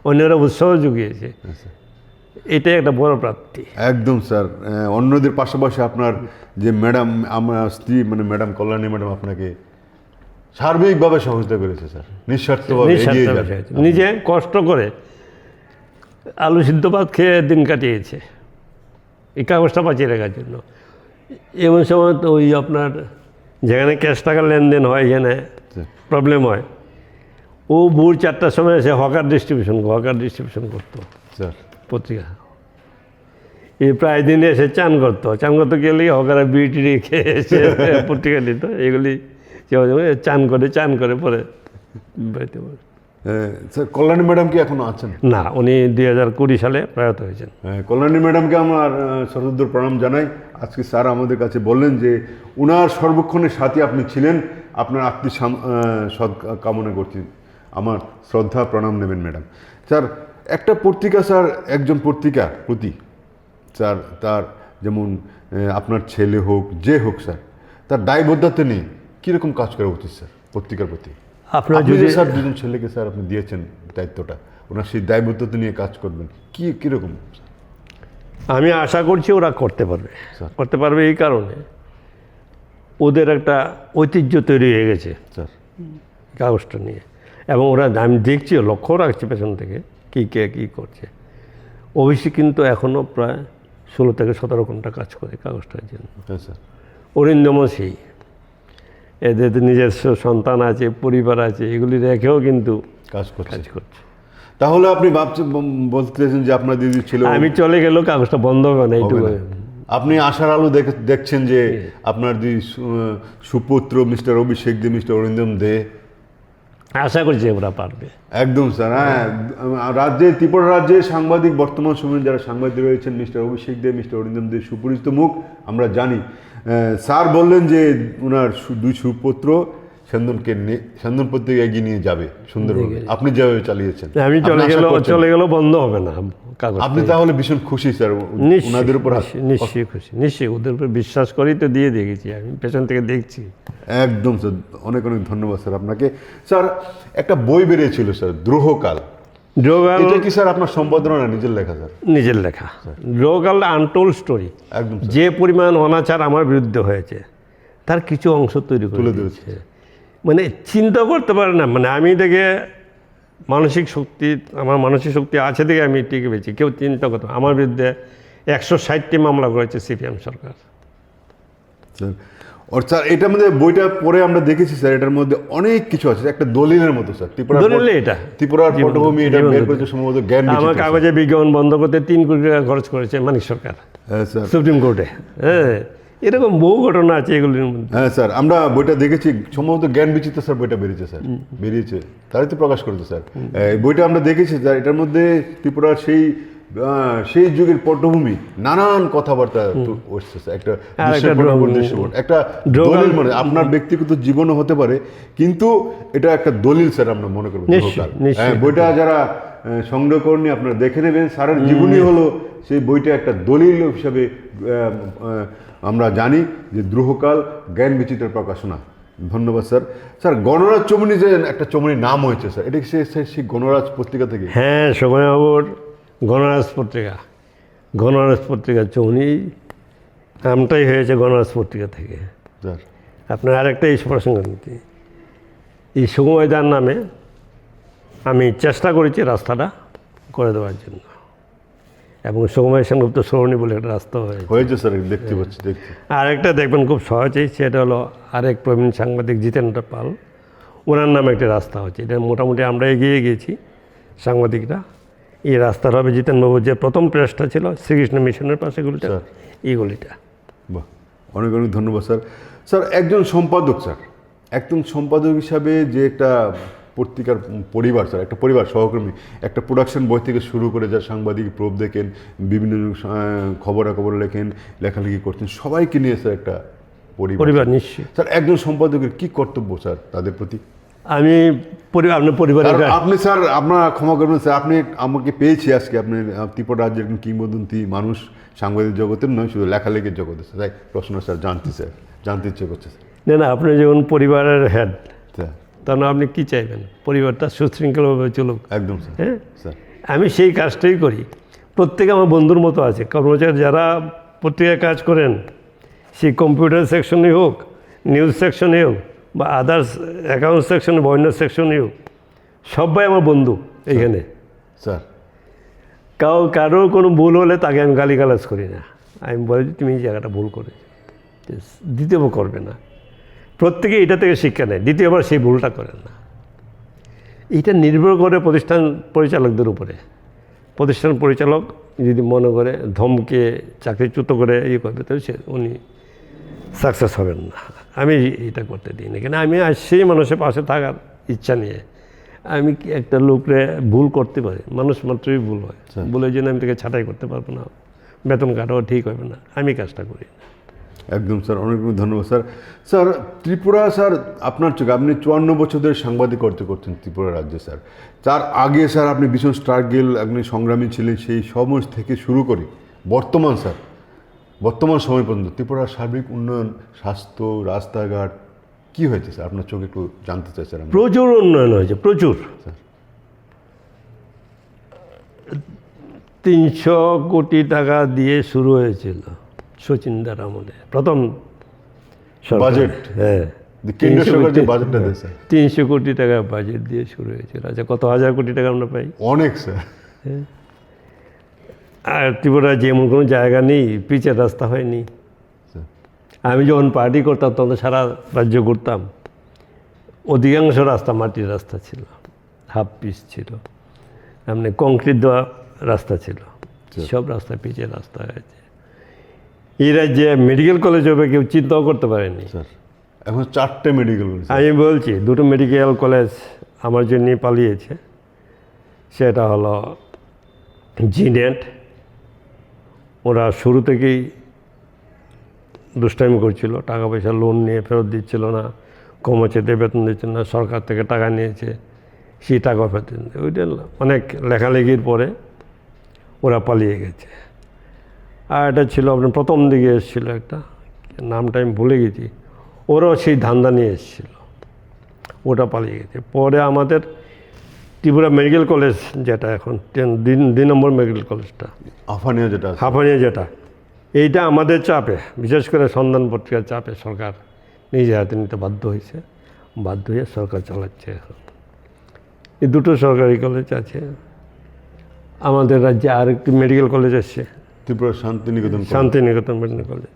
অন্যরা উৎসাহ জুগিয়েছে। এটাই একটা বড় প্রাপ্তি। একদম স্যার, অন্যদের পাশাপাশি আপনার যে ম্যাডাম, আমার স্ত্রী মানে ম্যাডাম কল্যাণী ম্যাডাম আপনাকে সার্বিকভাবে সহযোগিতা করেছে স্যার, নিঃস্বার্থভাবে এগিয়ে যান। নিজে কষ্ট করে আলু সিদ্ধ ভাত খেয়ে দিন কাটিয়েছে এই কাগজটা বাঁচিয়ে রাখার জন্য। এমন সময় তো ওই আপনার যেখানে ক্যাশ টাকার লেনদেন হয়, এখানে প্রবলেম হয়, ও ভোর 4টার সময় এসে হকার ডিস্ট্রিবিউশন করতো স্যার পত্রিকা। এই প্রায় দিনে এসে চান করতে গেলে হকারা বিড়ি রেখে এসে পত্রিকা নিত। এগুলি চান করে পরে বাড়িতে। স্যার কল্যাণী ম্যাডাম কি এখনো আছেন? না, উনি 2020 সালে প্রয়াত হয়েছেন। কল্যাণী ম্যাডামকে আমার সশ্রদ্ধ প্রণাম জানাই। আজকে স্যার আমাদের কাছে বললেন যে উনার সর্বক্ষণের সাথে আপনি ছিলেন, আপনার আত্মীয় সৎ কামনা করছি, আমার শ্রদ্ধা প্রণাম নেবেন ম্যাডাম। স্যার একটা পত্রিকা স্যার, একজন পত্রিকার প্রতি স্যার তার যেমন আপনার ছেলে হোক যে হোক স্যার, তার দায়বদ্ধতা নেই কীরকম কাজ করা উচিত স্যার পত্রিকার প্রতি? আপনারা আপনি যদি যে স্যার দুজন ছেলেকে স্যার আপনি দিয়েছেন দায়িত্বটা, ওনার সেই দায়বদ্ধতা নিয়ে কাজ করবেন, কীরকম? আমি আশা করছি ওরা করতে পারবে, স্যার। করতে পারবে এই কারণে ওদের একটা ঐতিহ্য তৈরি হয়ে গেছে স্যার কাগজটা নিয়ে, এবং ওরা আমি দেখছি লক্ষ্য রাখছি পেছন থেকে কে কী করছে। অভিষেক কিন্তু এখনও প্রায় 16 থেকে 17 ঘন্টা কাজ করে কাগজটার জন্য। হ্যাঁ স্যার। অরিন্দমও সেই, এদের নিজস্ব সন্তান আছে, পরিবার আছে, এগুলি রেখেও কিন্তু কাজ করছে। কাজ করছে। তাহলে আপনি বলতে চাইছেন যে আপনার দিদি ছিল, আমি চলে গেলেও কাগজটা বন্ধ হবে না, এইটুকু। আপনি আশার আলো দেখছেন যে আপনার দিদি সুপুত্র মিস্টার অভিষেক দে, মিস্টার অরিন্দম দে, আশা করছি ওরা পারবে। একদম স্যার। হ্যাঁ, ত্রিপুরা রাজ্যে সাংবাদিক বর্তমান সময়ে যারা সাংবাদিক রয়েছেন, মিস্টার অভিষেক দে, মিস্টার অরিন্দম দে সুপরিচিত মুখ আমরা জানি। স্যার বললেন যে ওনার দুই সুপুত্র সেন্দন পত্রিকা এগিয়ে নিয়ে যাবে সুন্দরভাবে, আপনি যেভাবে চালিয়েছেন। আমি চলে গেলেও বন্ধ হবে না কাগজ। আপনি তাহলে ভীষণ খুশি স্যার ওনাদের উপর? নিশ্চয়ই খুশি, নিশ্চয়ই ওদের উপর বিশ্বাস করেই তো দিয়ে দেখেছি, আমি পেছন থেকে দেখছি। একদম স্যার, অনেক অনেক ধন্যবাদ স্যার আপনাকে। স্যার একটা বই বেরিয়েছিল স্যার, দ্রোহকাল। এটা কি স্যার আপনার সম্পাদনা না নিজের লেখা স্যার? নিজের লেখা। দ্রোহকাল আনটোল্ড স্টোরি। একদম যে পরিমাণ অনাচার আমার বিরুদ্ধে হয়েছে তার কিছু অংশ তৈরি করে দিয়েছে। মানে চিন্তা করতে পারে না, মানে আমি দেখে আমার মানসিক শক্তি আছে দেখে আমি টিকে পেয়েছি। কেউ চিন্তা করতে, আমার বিরুদ্ধে 160টি মামলা করেছে সিপিএম সরকার। স্যার স্যার এটার মধ্যে বইটা পড়ে আমরা দেখেছি স্যার, এটার মধ্যে অনেক কিছু আছে, একটা দলিলের মতো স্যার। ত্রিপুরার পটভূমি এটা বের করেছে সম্ভবত জ্ঞান। আমার কাগজে বিজ্ঞাপন বন্ধ করতে 3 কোটি টাকা খরচ করেছে মানিক সরকার, হ্যাঁ স্যার, সুপ্রিম কোর্টে। হ্যাঁ, এরকম বহু ঘটনা আছে এগুলির মধ্যে। হ্যাঁ স্যার, আমরা বইটা দেখেছি, সম্ভবত জ্ঞান বিচিত্র স্যার বইটা বেরিয়েছে স্যার, বেরিয়েছে তারই তো প্রকাশ করেছে স্যার। এই বইটা আমরা দেখেছি স্যার, এটার মধ্যে ত্রিপুরার সেই যুগের পটভূমি নানান কথাবার্তা আসছে স্যার। একটা একটা দলিল, মানে আপনার ব্যক্তিগত জীবনও হতে পারে, কিন্তু এটা একটা দলিল স্যার আমরা মনে করবো। হ্যাঁ, বইটা যারা সংগ্রহ করেননি আপনারা দেখে নেবেন। স্যারের জীবনী হলো সেই বইটা একটা দলিল হিসাবে আমরা জানি যে দ্রোহকাল জ্ঞান বিচিত্র প্রকাশনা। ধন্যবাদ স্যার। স্যার গণরাজ চৌমুনি যে একটা চৌমুনির নাম হয়েছে স্যার, এটা কি সেই গণরাজ পত্রিকা থেকে? হ্যাঁ, সময়বাবুর গণরাজ পত্রিকা চৌমুনি নামটাই হয়েছে গণরাজ পত্রিকা থেকে। স্যার আপনার আরেকটা এই প্রসঙ্গ, এই সুময়দার নামে আমি চেষ্টা করেছি রাস্তাটা করে দেওয়ার জন্য, এবং সুকুমার সেনগুপ্ত সরণি বলে একটা রাস্তা হয়েছে স্যার, দেখতে পাচ্ছি। আর একটা দেখবেন খুব সহজেই, সেটা হলো আরেক প্রবীণ সাংবাদিক জিতেন্দ্র পাল, ওনার নামে একটা রাস্তা হচ্ছে। এটা মোটামুটি আমরা এগিয়ে গিয়েছি সাংবাদিকরা। এই রাস্তাটা হবে জিতেনবাবুর যে প্রথম প্রেসটা ছিল শ্রীকৃষ্ণ মিশনের পাশে গলিটা, এই গলিটা। বাহ, অনেক অনেক ধন্যবাদ স্যার। স্যার একজন সম্পাদক হিসাবে যে একটা পত্রিকার পরিবার স্যার, একটা পরিবার সহকর্মী, একটা প্রোডাকশন বই থেকে শুরু করে যারা সাংবাদিক প্রোব দেখেন, বিভিন্ন খবরাখবর লেখেন, লেখালেখি করছেন, সবাইকে নিয়ে স্যার একটা পরিবার। নিশ্চয়ই স্যার একজন সম্পাদকের কি কর্তব্য স্যার তাদের প্রতি? আপনার পরিবারের আপনি স্যার, আপনার ক্ষমা করবেন স্যার, আপনি আমাকে পেয়েছি আজকে, আপনি ত্রিপুরা রাজ্যের কিংবদন্তি মানুষ, সাংবাদিক জগতের নয়, শুধু লেখালেখির জগতে স্যার। তাই প্রশ্ন স্যার জানতে ইচ্ছে করছে স্যার। না, আপনি যেমন পরিবারের হেড, স্যার তাহলে আপনি কি চাইবেন? পরিবারটা সুশৃঙ্খলভাবে চলুক। একদম স্যার। হ্যাঁ স্যার আমি সেই কাজটাই করি। প্রত্যেকে আমার বন্ধুর মতো আছে, কর্মচারী যারা পত্রিকায় কাজ করেন, সেই কম্পিউটার সেকশনে হোক, নিউজ সেকশনে হোক, বা আদার্স অ্যাকাউন্ট সেকশনে, বর্ণ সেকশনে হোক, সবাই আমার বন্ধু এইখানে। স্যার কারো কোনো ভুল হলে তাকে আমি গালিগালাজ করি না, আমি বলি যে তুমি এই জায়গাটা ভুল করে, দ্বিতীয়বার করবে না। প্রত্যেকে এটা থেকে শিক্ষা নেয়, দ্বিতীয়বার সেই ভুলটা করেন না। এইটা নির্ভর করে প্রতিষ্ঠান পরিচালকদের উপরে। প্রতিষ্ঠান পরিচালক যদি মনে করে ধমকে চাকরিচ্যুত করে ইয়ে করবে, তাহলে উনি সাকসেস হবেন না। আমি এটা করতে দিই না, কেন আমি সেই মানুষের পাশে থাকার ইচ্ছা নিয়ে। আমি একটা লোকরে ভুল করতে পারি, মানুষ মাত্রই ভুল হয়, বলে জন্য আমি তাকে ছাঁটাই করতে পারবো না, বেতন কাটাও ঠিক হবে না, আমি কাজটা করি না। একদম স্যার, অনেক অনেক ধন্যবাদ স্যার। স্যার ত্রিপুরা স্যার আপনার চোখে, আপনি 54 বছর ধরে সাংবাদিকত্ব করছেন ত্রিপুরা রাজ্যে স্যার। তার আগে স্যার আপনি ভীষণ স্ট্রাগল, আপনি সংগ্রামী ছিলেন, সেই সময় থেকে শুরু করে বর্তমান সময় পর্যন্ত ত্রিপুরার সার্বিক উন্নয়ন, স্বাস্থ্য, রাস্তাঘাট, কি হয়েছে স্যার আপনার চোখে একটু জানতে চাই স্যার আমরা। প্রচুর উন্নয়ন হয়েছে, প্রচুর। স্যার 300 কোটি টাকা দিয়ে শুরু হয়েছিল শচীনদার আমলে প্রথম সরকার। বাজেট? হ্যাঁ, কেন্দ্র সরকার যে বাজেটটা দেয় স্যার 300 কোটি টাকা বাজেট দিয়ে শুরু হয়েছিল। আচ্ছা, কত হাজার কোটি টাকা আমরা পাই? অনেক স্যার। আর ত্রিপুরায় যেমন কোনো জায়গা নেই, পিচের রাস্তা হয়নি। স্যার আমি যখন পার্টি করতাম তখন সারা রাজ্য ঘুরতাম, অধিকাংশ রাস্তা মাটির রাস্তা ছিল, হাফ পিচ ছিল, এমনি কংক্রিট দেওয়া রাস্তা ছিল, সব রাস্তা পিচের রাস্তা হয়েছে। এই রাজ্যে মেডিকেল কলেজ হবে কেউ চিন্তাও করতে পারেনি। স্যার এখন 4টে মেডিকেল কলেজ। আমি বলছি 2টো মেডিকেল কলেজ আমার জন্য পালিয়েছে। সেটা হলো জিনেট, ওরা শুরু থেকেই দুষ্টামি করছিল, টাকা পয়সা লোন নিয়ে ফেরত দিচ্ছিল না, কর্মচারীতে বেতন দিচ্ছিল না, সরকার থেকে টাকা নিয়েছে, সেই টাকা ফেরত দিচ্ছে। ওইটা অনেক লেখালেখির পরে ওরা পালিয়ে গেছে। আর এটা ছিল আপনার প্রথম দিকে এসেছিলো একটা, নামটা আমি ভুলে গেছি, ওরাও সেই ধান্দা নিয়ে এসেছিল, ওটা পালিয়ে গেছে। পরে আমাদের ত্রিপুরা মেডিকেল কলেজ, যেটা এখন 2 নম্বর মেডিকেল কলেজটা, আফানিয়া যেটা আছে। হাঁপানিয়া যেটা, এইটা আমাদের চাপে, বিশেষ করে সন্ধান পত্রিকার চাপে সরকার নিজে হাতে নিতে বাধ্য হয়েছে, বাধ্য হয়ে সরকার চালাচ্ছে এখন। এই 2টো সরকারি কলেজ আছে। আমাদের রাজ্যে আরেকটি মেডিকেল কলেজ এসছে, Tripura Santiniketan college. Santiniketan medical college.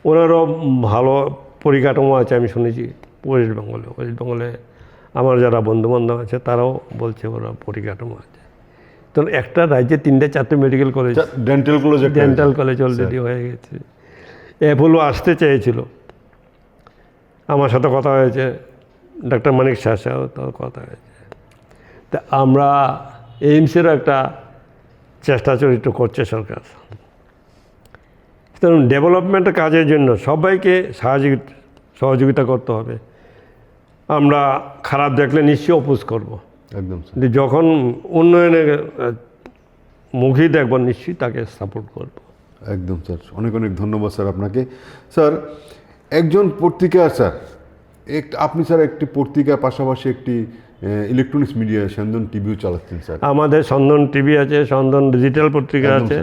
ওনারও ভালো পরিকাঠামো আছে আমি শুনেছি ওয়েস্ট বেঙ্গলে। ওয়েস্ট বেঙ্গলে আমার যারা বন্ধুবান্ধব আছে তারাও বলছে ওরা পরিকাঠামো আছে। তো একটা রাজ্যে 3টে-4টে মেডিকেল কলেজ, ডেন্টাল কলেজ একটা ডেন্টাল কলেজ অলরেডি হয়ে গেছে। অ্যাপোলো আসতে চেয়েছিল, আমার সাথে কথা হয়েছে, ডাক্তার মানিক শাহ সাহেব তার কথা হয়েছে। তা আমরা এইমসেরও একটা চেষ্টা চরিত্র করছে সরকার। কারণ ডেভেলপমেন্টের কাজের জন্য সবাইকে সহযোগিতা করতে হবে। আমরা খারাপ দেখলে নিশ্চয়ই অপোজ করব, একদম স্যার। কিন্তু যখন উন্নয়নের মুখী দেখব নিশ্চয়ই তাকে সাপোর্ট করব। একদম স্যার, অনেক অনেক ধন্যবাদ স্যার আপনাকে। স্যার একজন পত্রিকা স্যার, আপনি স্যার একটি পত্রিকার পাশাপাশি একটি ইলেকট্রনিক্স মিডিয়া সন্দন টিভিও চালাচ্ছেন স্যার। আমাদের সন্দন টিভি আছে, সন্দন ডিজিটাল পত্রিকা একদম আছে,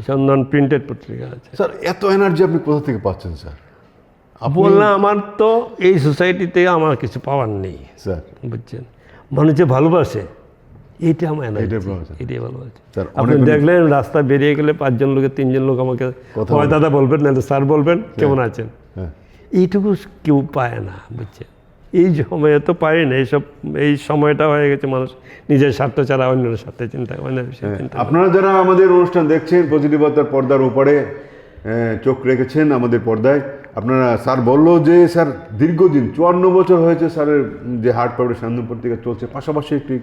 সন্দন প্রিন্টেড পত্রিকা আছে। স্যার এত এনার্জি আপনি কোথা থেকে পাচ্ছেন স্যার? বললাম আমার তো এই সোসাইটিতে আমার কিছু পাওয়ার নেই, স্যার বুঝছেন, মানুষ যে ভালোবাসে এইটা আমার এটাই এনার্জি, ভালোবাসে। এটাই ভালোবাসে। স্যার আপনি অনেক দেখলেন রাস্তা বেরিয়ে গেলে 5জন লোকের 3জন লোক আমাকে হয় দাদা বলবেন, নাহলে স্যার বলবেন, কেমন আছেন, হ্যাঁ এইটুকু কেউ পায় না, বুঝছেন। এই সময়ে তো পায় না, এই সময়টা হয়ে গেছে মানুষ নিজের স্বার্থ ছাড়া অন্যের স্বার্থে চিন্তা, অন্যের বিষয়ে চিন্তা। আপনারা যারা আমাদের অনুষ্ঠান দেখছেন, পজিটিভতার পর্দার উপরে চোখ রেখেছেন আমাদের পর্দায়, আপনারা স্যার বললো যে স্যার দীর্ঘদিন 54 বছর হয়েছে স্যারের যে হার্ড পাবলিক সন্দন পত্রিকা চলছে, পাশাপাশি একটি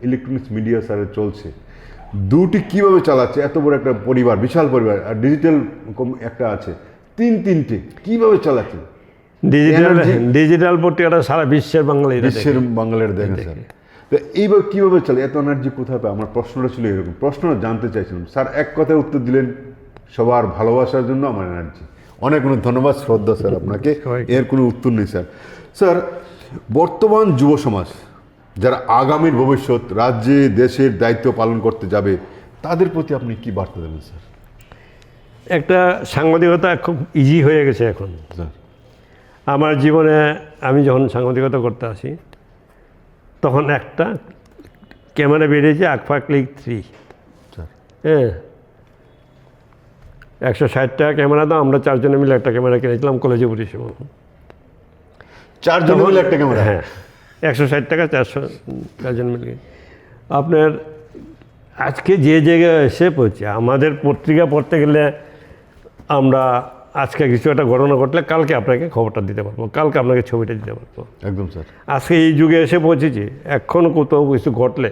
ইলেকট্রনিক্স মিডিয়া স্যারের চলছে। দুটি কিভাবে চালাচ্ছে, এত বড় একটা পরিবার, বিশাল পরিবার, আর ডিজিটাল একটা আছে, তিনটে কিভাবে চালাচ্ছে? ডিজিটাল পত্রিকাটা সারা বিশ্বের বাঙালিরা বিশ্বের বাঙালিরা দেখেন স্যার। তো এইভাবে কীভাবে চলে, এত এনার্জি কোথায় পায়? আমার প্রশ্নটা ছিল এরকম, প্রশ্নটা জানতে চাইছিলাম। স্যার এক কথায় উত্তর দিলেন, সবার ভালোবাসার জন্য আমার এনার্জি। অনেক অনেক ধন্যবাদ, শ্রদ্ধা স্যার আপনাকে, এর কোনো উত্তর নেই স্যার। স্যার বর্তমান যুব সমাজ যারা আগামীর ভবিষ্যৎ রাজ্যে দেশের দায়িত্ব পালন করতে যাবে, তাদের প্রতি আপনি কি বার্তা দেবেন স্যার? একটা সাংবাদিকতা খুব ইজি হয়ে গেছে এখন। স্যার আমার জীবনে আমি যখন সাংবাদিকতা করতে আসি তখন একটা ক্যামেরা বেরিয়েছে আকফা ক্লিক 3, স্যার হ্যাঁ, 160 টাকা ক্যামেরা দাম, আমরা 4 জনে মিলে একটা ক্যামেরা কিনেছিলাম কলেজে পড়ি সময়। 4 জন মিলে একটা ক্যামেরা? হ্যাঁ, 160 টাকা 4 জন মিলে। আপনার আজকে যে জায়গায় এসে পড়ছে, আমাদের পত্রিকা পড়তে গেলে আমরা আজকে কিছু একটা ঘটনা ঘটলে কালকে আপনাকে খবরটা দিতে পারবো, কালকে আপনাকে ছবিটা দিতে পারবো। একদম স্যার। আজকে এই যুগে এসে পৌঁছেছি, এখন কোথাও কিছু ঘটলে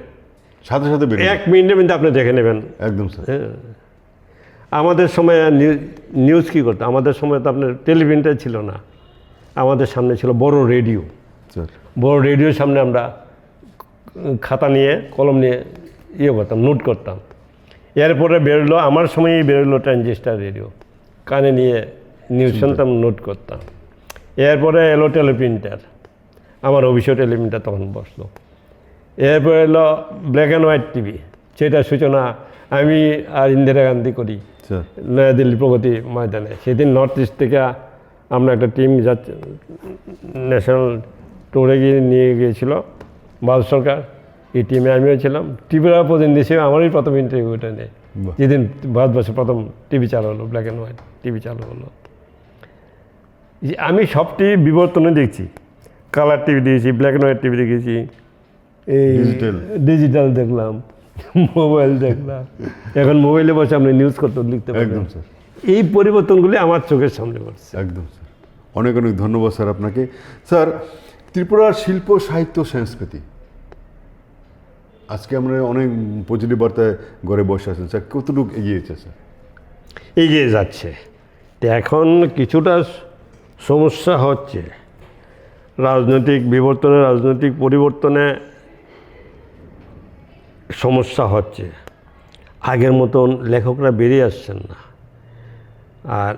সাথে সাথে বেরিয়ে 1 মিনিটের মধ্যে আপনি দেখে নেবেন। একদম স্যার। আমাদের সময় নিউজ কী করতো, আমাদের সময় তো আপনার টেলিভিশনটা ছিল না, আমাদের সামনে ছিল বড় রেডিও। স্যার বড় রেডিওর সামনে আমরা খাতা নিয়ে কলম নিয়ে করতাম, নোট করতাম। এরপরে বেরোলো, আমার সময়ই বেরোলো ট্রানজিস্টার রেডিও, কানে নিয়ে নিউজ শুনতাম, নোট করতাম। এরপরে এলো টেলিপ্রিন্টার, আমার অফিসে টেলিপ্রিন্টার তখন বসলো। এরপরে এলো ব্ল্যাক অ্যান্ড হোয়াইট টিভি, সেটা সূচনা আমি আর ইন্দিরা গান্ধী করি স্যার নয়াদিল্লি প্রগতি ময়দানে। সেদিন নর্থ ইস্ট থেকে আমরা একটা টিম যাচ্ছে, ন্যাশনাল ট্যুরে গিয়ে নিয়ে গিয়েছিল ভারত সরকার, এই টিমে আমিও ছিলাম। ত্রিপুরা প্রতিনিধি হিসেবে আমারই প্রথম ইন্টারভিউটা নেই, বাহ। যেদিন ভারতবর্ষে প্রথম টিভি চালু হলো, ব্ল্যাক অ্যান্ড হোয়াইট টিভি চালু হলো। আমি সব টিভি বিবর্তনে দেখছি, কালার টিভি দেখেছি, ব্ল্যাক অ্যান্ড হোয়াইট টিভি দেখেছি, এই ডিজিটাল দেখলাম, মোবাইল দেখলাম, এখন মোবাইলে বসে আপনি নিউজ করতে লিখতে পারেন। একদম স্যার, এই পরিবর্তনগুলি আমার চোখের সামনে পড়ছে। একদম স্যার, অনেক অনেক ধন্যবাদ স্যার আপনাকে। স্যার, ত্রিপুরার শিল্প সাহিত্য সংস্কৃতি আজকে আমরা অনেক পজিটিভ বার্তায় ঘরে বসে আছেন স্যার, কতটুকু এগিয়েছে স্যার? এগিয়ে যাচ্ছে। তো এখন কিছুটা সমস্যা হচ্ছে, রাজনৈতিক বিবর্তনে, রাজনৈতিক পরিবর্তনে সমস্যা হচ্ছে। আগের মতন লেখকরা বেরিয়ে আসছেন না। আর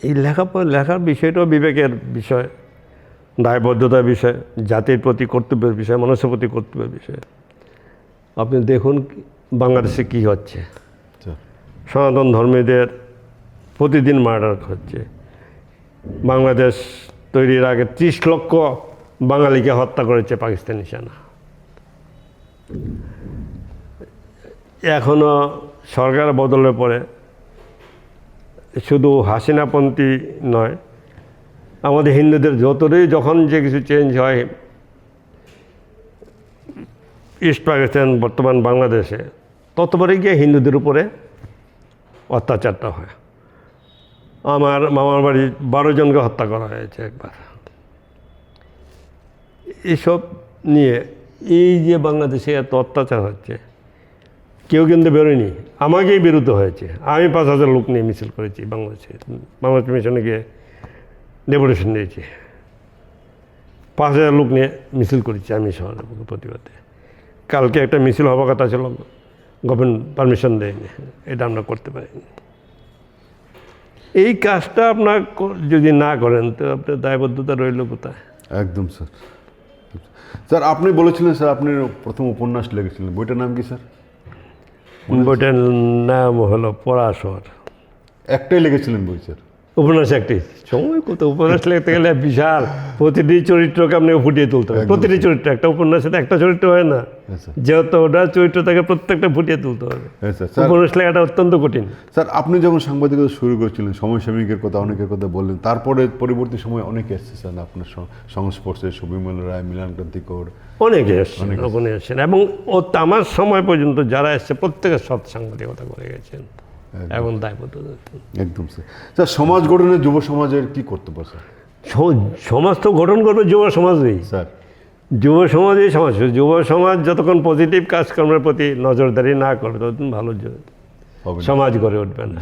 এই লেখার বিষয়টাও বিবেকের বিষয়, দায়বদ্ধতার বিষয়, জাতির প্রতি কর্তব্যের বিষয়, মানুষের প্রতি কর্তব্যের বিষয়। আপনি দেখুন বাংলাদেশে কী হচ্ছে, স্যার সনাতন ধর্মীদের প্রতিদিন মার্ডার হচ্ছে। বাংলাদেশ তৈরির আগে 30 লক্ষ বাঙালিকে হত্যা করেছে পাকিস্তানি সেনা। এখনও সরকার বদলের পরে শুধু হাসিনাপন্থী নয়, আমাদের হিন্দুদের যখন যে কিছু চেঞ্জ হয়, ইস্ট পাকিস্তান বর্তমান বাংলাদেশে, ততবারে গিয়ে হিন্দুদের উপরে অত্যাচারটা হয়। আমার মামার বাড়ি 12 জনকে হত্যা করা হয়েছে একবার। এসব নিয়ে এই যে বাংলাদেশে এত অত্যাচার হচ্ছে, কেউ কিন্তু বেরোয়নি, আমাকেই বেরোতে হয়েছে। আমি 5,000 লোক নিয়ে মিছিল করেছি বাংলাদেশে, বাংলাদেশ মিশনে গিয়ে ডেপুটেশন দিয়েছি। 5,000 লোক নিয়ে মিছিল করেছি আমি শহরের প্রতিবাদে। কালকে একটা মিছিল হওয়ার কথা ছিল, গভর্নমেন্ট পারমিশন দেয়নি, এটা আমরা করতে পারিনি। এই কাজটা আপনার যদি না করেন তো আপনার দায়বদ্ধতা রইল কোথায়? একদম স্যার। স্যার, আপনি বলেছিলেন স্যার আপনি প্রথম উপন্যাস লিখেছিলেন, বইটার নাম কি স্যার? বইটার নাম হলো পরাশর। একটাই লিখেছিলেন বই স্যার? উপন্যাস একটি, সময় কত, উপন্যাস লিখতে গেলে বিশাল, প্রতিটি চরিত্রকে আপনি ফুটিয়ে তুলতে হবে। প্রতিটি চরিত্র, একটা উপন্যাসে একটা চরিত্র হয় না, হ্যাঁ স্যার। যেহেতু ওটা চরিত্র তাকে প্রত্যেকটা ফুটিয়ে তুলতে হবে। হ্যাঁ স্যার। স্যার, উপন্যাস লেখাটা অত্যন্ত কঠিন। স্যার আপনি যখন সাংবাদিকতা শুরু করেছিলেন, সমসাময়িকের কথা, অনেকের কথা বললেন, তারপরে পরবর্তী সময় অনেকে এসছে স্যার আপনার সংস্পর্শে, সুবিমল রায়, মিলনকান্তি কৌর, অনেকে এসছেন, ওখানে এসছেন, এবং আমার সময় পর্যন্ত যারা এসছে প্রত্যেকের সৎ সাংবাদিকতা করে গেছেন এবং দায়বদ্ধতা। একদম স্যার। স্যার, সমাজ গঠনে যুব সমাজের কি কর্তব্য স্যার? সমাজ তো গঠন করবে যুব সমাজই। স্যার যুব সমাজই সমাজ। যুব সমাজ যতক্ষণ পজিটিভ কাজকর্মের প্রতি নজরদারি না করবে ততক্ষণ ভালো হবে না। সমাজ গড়ে উঠবে না।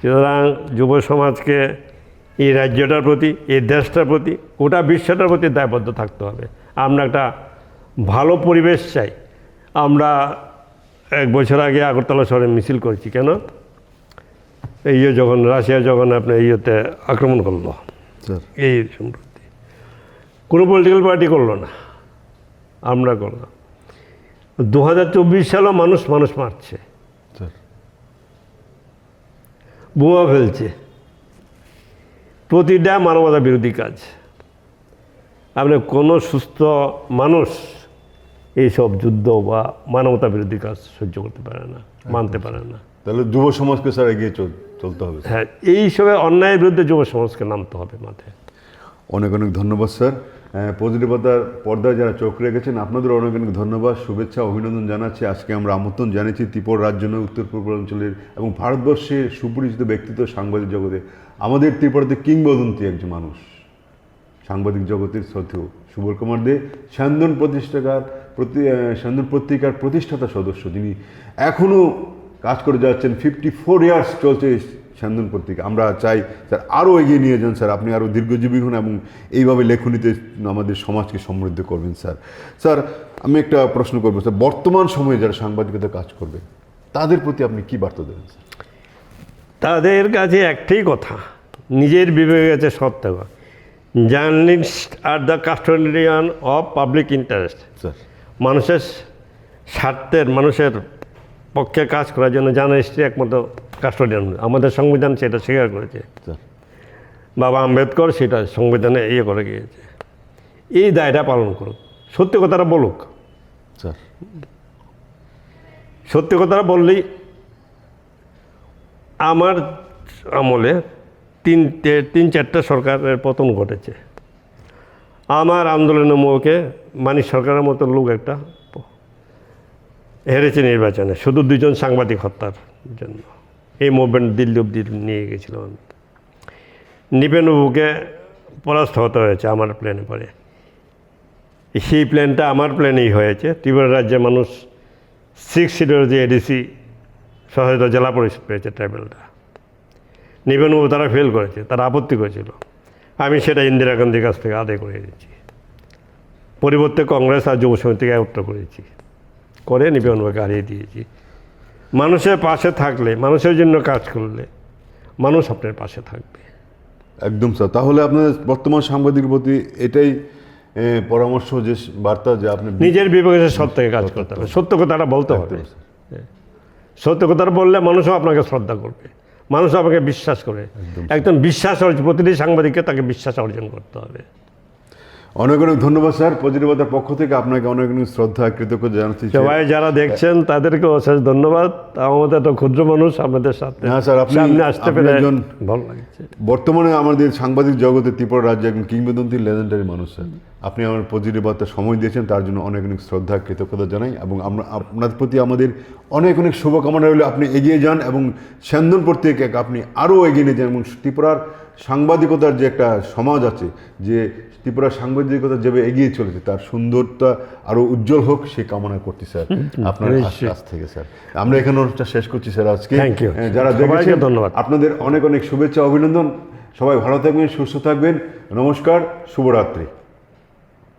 সুতরাং যুব সমাজকে এই রাজ্যটার প্রতি, এই দেশটার প্রতি, গোটা বিশ্বটার প্রতি দায়বদ্ধ থাকতে হবে। আমরা একটা ভালো পরিবেশ চাই। আমরা 1 বছর আগে আগরতলা শহরে মিছিল করেছি। কেন? এই যখন রাশিয়া যখন আপনার ইয়েতে আক্রমণ করলো, স্যার এই সম্প্রতি কোনো পলিটিক্যাল পার্টি করলো না, আমরা করলাম। 2024 সালেও মানুষ মারছে, স্যার বোমা ফেলছে, প্রতিটা মানবতা বিরোধী কাজ। আপনি কোনো সুস্থ মানুষ এইসব যুদ্ধ বা মানবতা বিরোধী কাজ সহ্য করতে পারে না, মানতে পারে না। তাহলে যুব সমাজকে স্যার এগিয়ে চলতে হবে। হ্যাঁ, এইসবে অন্যায়ের বিরুদ্ধে যুব সমাজকে নামতে হবে মাথায়। অনেক অনেক ধন্যবাদ স্যার। পজিটিভতার পর্দায় যারা চোখ রেখেছেন আপনাদের অনেক অনেক ধন্যবাদ, শুভেচ্ছা, অভিনন্দন জানাচ্ছি। আজকে আমরা আমন্ত্রণ জানিয়েছি ত্রিপুরা রাজ্য নয়, উত্তর পূর্বাঞ্চলের এবং ভারতবর্ষের সুপরিচিত ব্যক্তিত্ব সাংবাদিক জগতে, আমাদের ত্রিপুরাতে কিংবদন্তি একজন মানুষ, সাংবাদিক জগতের শ্রদ্ধেয় সুবল কুমার দে, স্যান্দন পত্রিকার প্রতিষ্ঠাতা সদস্য, যিনি এখনও কাজ করে যাচ্ছেন। 54 ইয়ার্স চলছে স্যান্দন পত্রিকা। আমরা চাই স্যার আরও এগিয়ে নিয়ে যান স্যার, আপনি আরও দীর্ঘজীবী হন এবং এইভাবে লেখনীতে আমাদের সমাজকে সমৃদ্ধ করবেন স্যার। স্যার, আমি একটা প্রশ্ন করবো স্যার, বর্তমান সময়ে যারা সাংবাদিকতা কাজ করবে তাদের প্রতি আপনি কী বার্তা দেবেন স্যার? তাদের কাছে একটাই কথা, নিজের বিবেকের কাছে সৎ থাকা। Journalist are the custodian of public interest. Sir মানুষের স্বার্থের, মানুষের পক্ষে কাজ করার জন্য জার্নালিস্টই একমাত্র কাস্টোডিয়ান। আমাদের সংবিধান সেটা স্বীকার করেছে, স্যার বাবা আম্বেদকর সেটা সংবিধানে করে গিয়েছে। এই দায়টা পালন করুক, সত্যি কথাটা বলুক। স্যার সত্যি কথাটা বললেই, আমার আমলে তিন চারটা সরকারের পতন ঘটেছে। আমার আন্দোলনের মুখে মানিক সরকারের মতো লোক একটা হেরেছে নির্বাচনে, শুধু 2জন সাংবাদিক হত্যার জন্য। এই মুভমেন্ট দিল্লি অব্দি নিয়ে গেছিলাম আমি। নিপেনবাবুকে পরাস্ত হতে হয়েছে আমার প্ল্যানে পরে। সেই প্ল্যানটা আমার প্ল্যানেই হয়েছে। ত্রিপুরা রাজ্যের মানুষ 6 সিটের যে এডিসি সহায়তা জেলা পরিষদ পেয়েছে ট্রাইবেলটা। নিপেনবাবু তারা ফেল করেছে, তারা আপত্তি করেছিল। আমি সেটা ইন্দিরা গান্ধীর কাছ থেকে আদায় করে দিয়েছি। পরিবর্তে কংগ্রেস আর যুব সমিতিকে একত্র করেছি, করে নিপেনবাবুকে হারিয়ে দিয়েছি। মানুষের পাশে থাকলে, মানুষের জন্য কাজ করলে মানুষ আপনার পাশে থাকবে। একদম স্যার। তাহলে আপনার বর্তমান সাংবাদিকের প্রতি এটাই পরামর্শ, যে বার্তা, যে আপনি নিজের বিবেকের সৎ থেকে কাজ করতে হবে, সত্য কথাটা বলতে হবে। সত্য কথাটা বললে মানুষও আপনাকে শ্রদ্ধা করবে, মানুষও আপনাকে বিশ্বাস করে। একদম বিশ্বাস অর্জন, প্রতিটি সাংবাদিককে তাকে বিশ্বাস অর্জন করতে হবে। অনেক অনেক ধন্যবাদ স্যার। পজিটিভতার পক্ষ থেকে আপনাকে অনেক অনেক শ্রদ্ধা, কৃতজ্ঞতা জানাচ্ছি। সবাই যারা দেখছেন তাদেরকে অশেষ ধন্যবাদ। আমাদের একটা ক্ষুদ্র মানুষ আপনাদের সাথে হ্যাঁ স্যার, আপনি সামনে আসতে পেরে একজন ভালো লাগছে। বর্তমানে আমাদের সাংবাদিক জগতে ত্রিপুরা রাজ্যে একজন কিংবদন্তি, লেজেন্ডারি মানুষ স্যার। আপনি আমার পজিটিভতার সময় দিয়েছেন, তার জন্য অনেক অনেক শ্রদ্ধা, কৃতজ্ঞতা জানাই। এবং আমরা আপনার প্রতি আমাদের অনেক অনেক শুভকামনা রইল। আপনি এগিয়ে যান এবং স্যান্দনপুর থেকে আপনি আরও এগিয়ে নিয়ে যান। এবং ত্রিপুরার সাংবাদিকতার যে একটা সমাজ আছে, যে ত্রিপুরার সাংবাদিকতা যেভাবে এগিয়ে চলেছে, তার সুন্দরতা আরও উজ্জ্বল হোক, সেই কামনা করছি স্যার আপনার কাছ থেকে স্যার। আমরা এখানে অনুষ্ঠান শেষ করছি স্যার আজকে। Thank you. যারা দেখেছেন ধন্যবাদ, আপনাদের অনেক অনেক শুভেচ্ছা, অভিনন্দন। সবাই ভালো থাকবেন, সুস্থ থাকবেন। নমস্কার, শুভরাত্রি।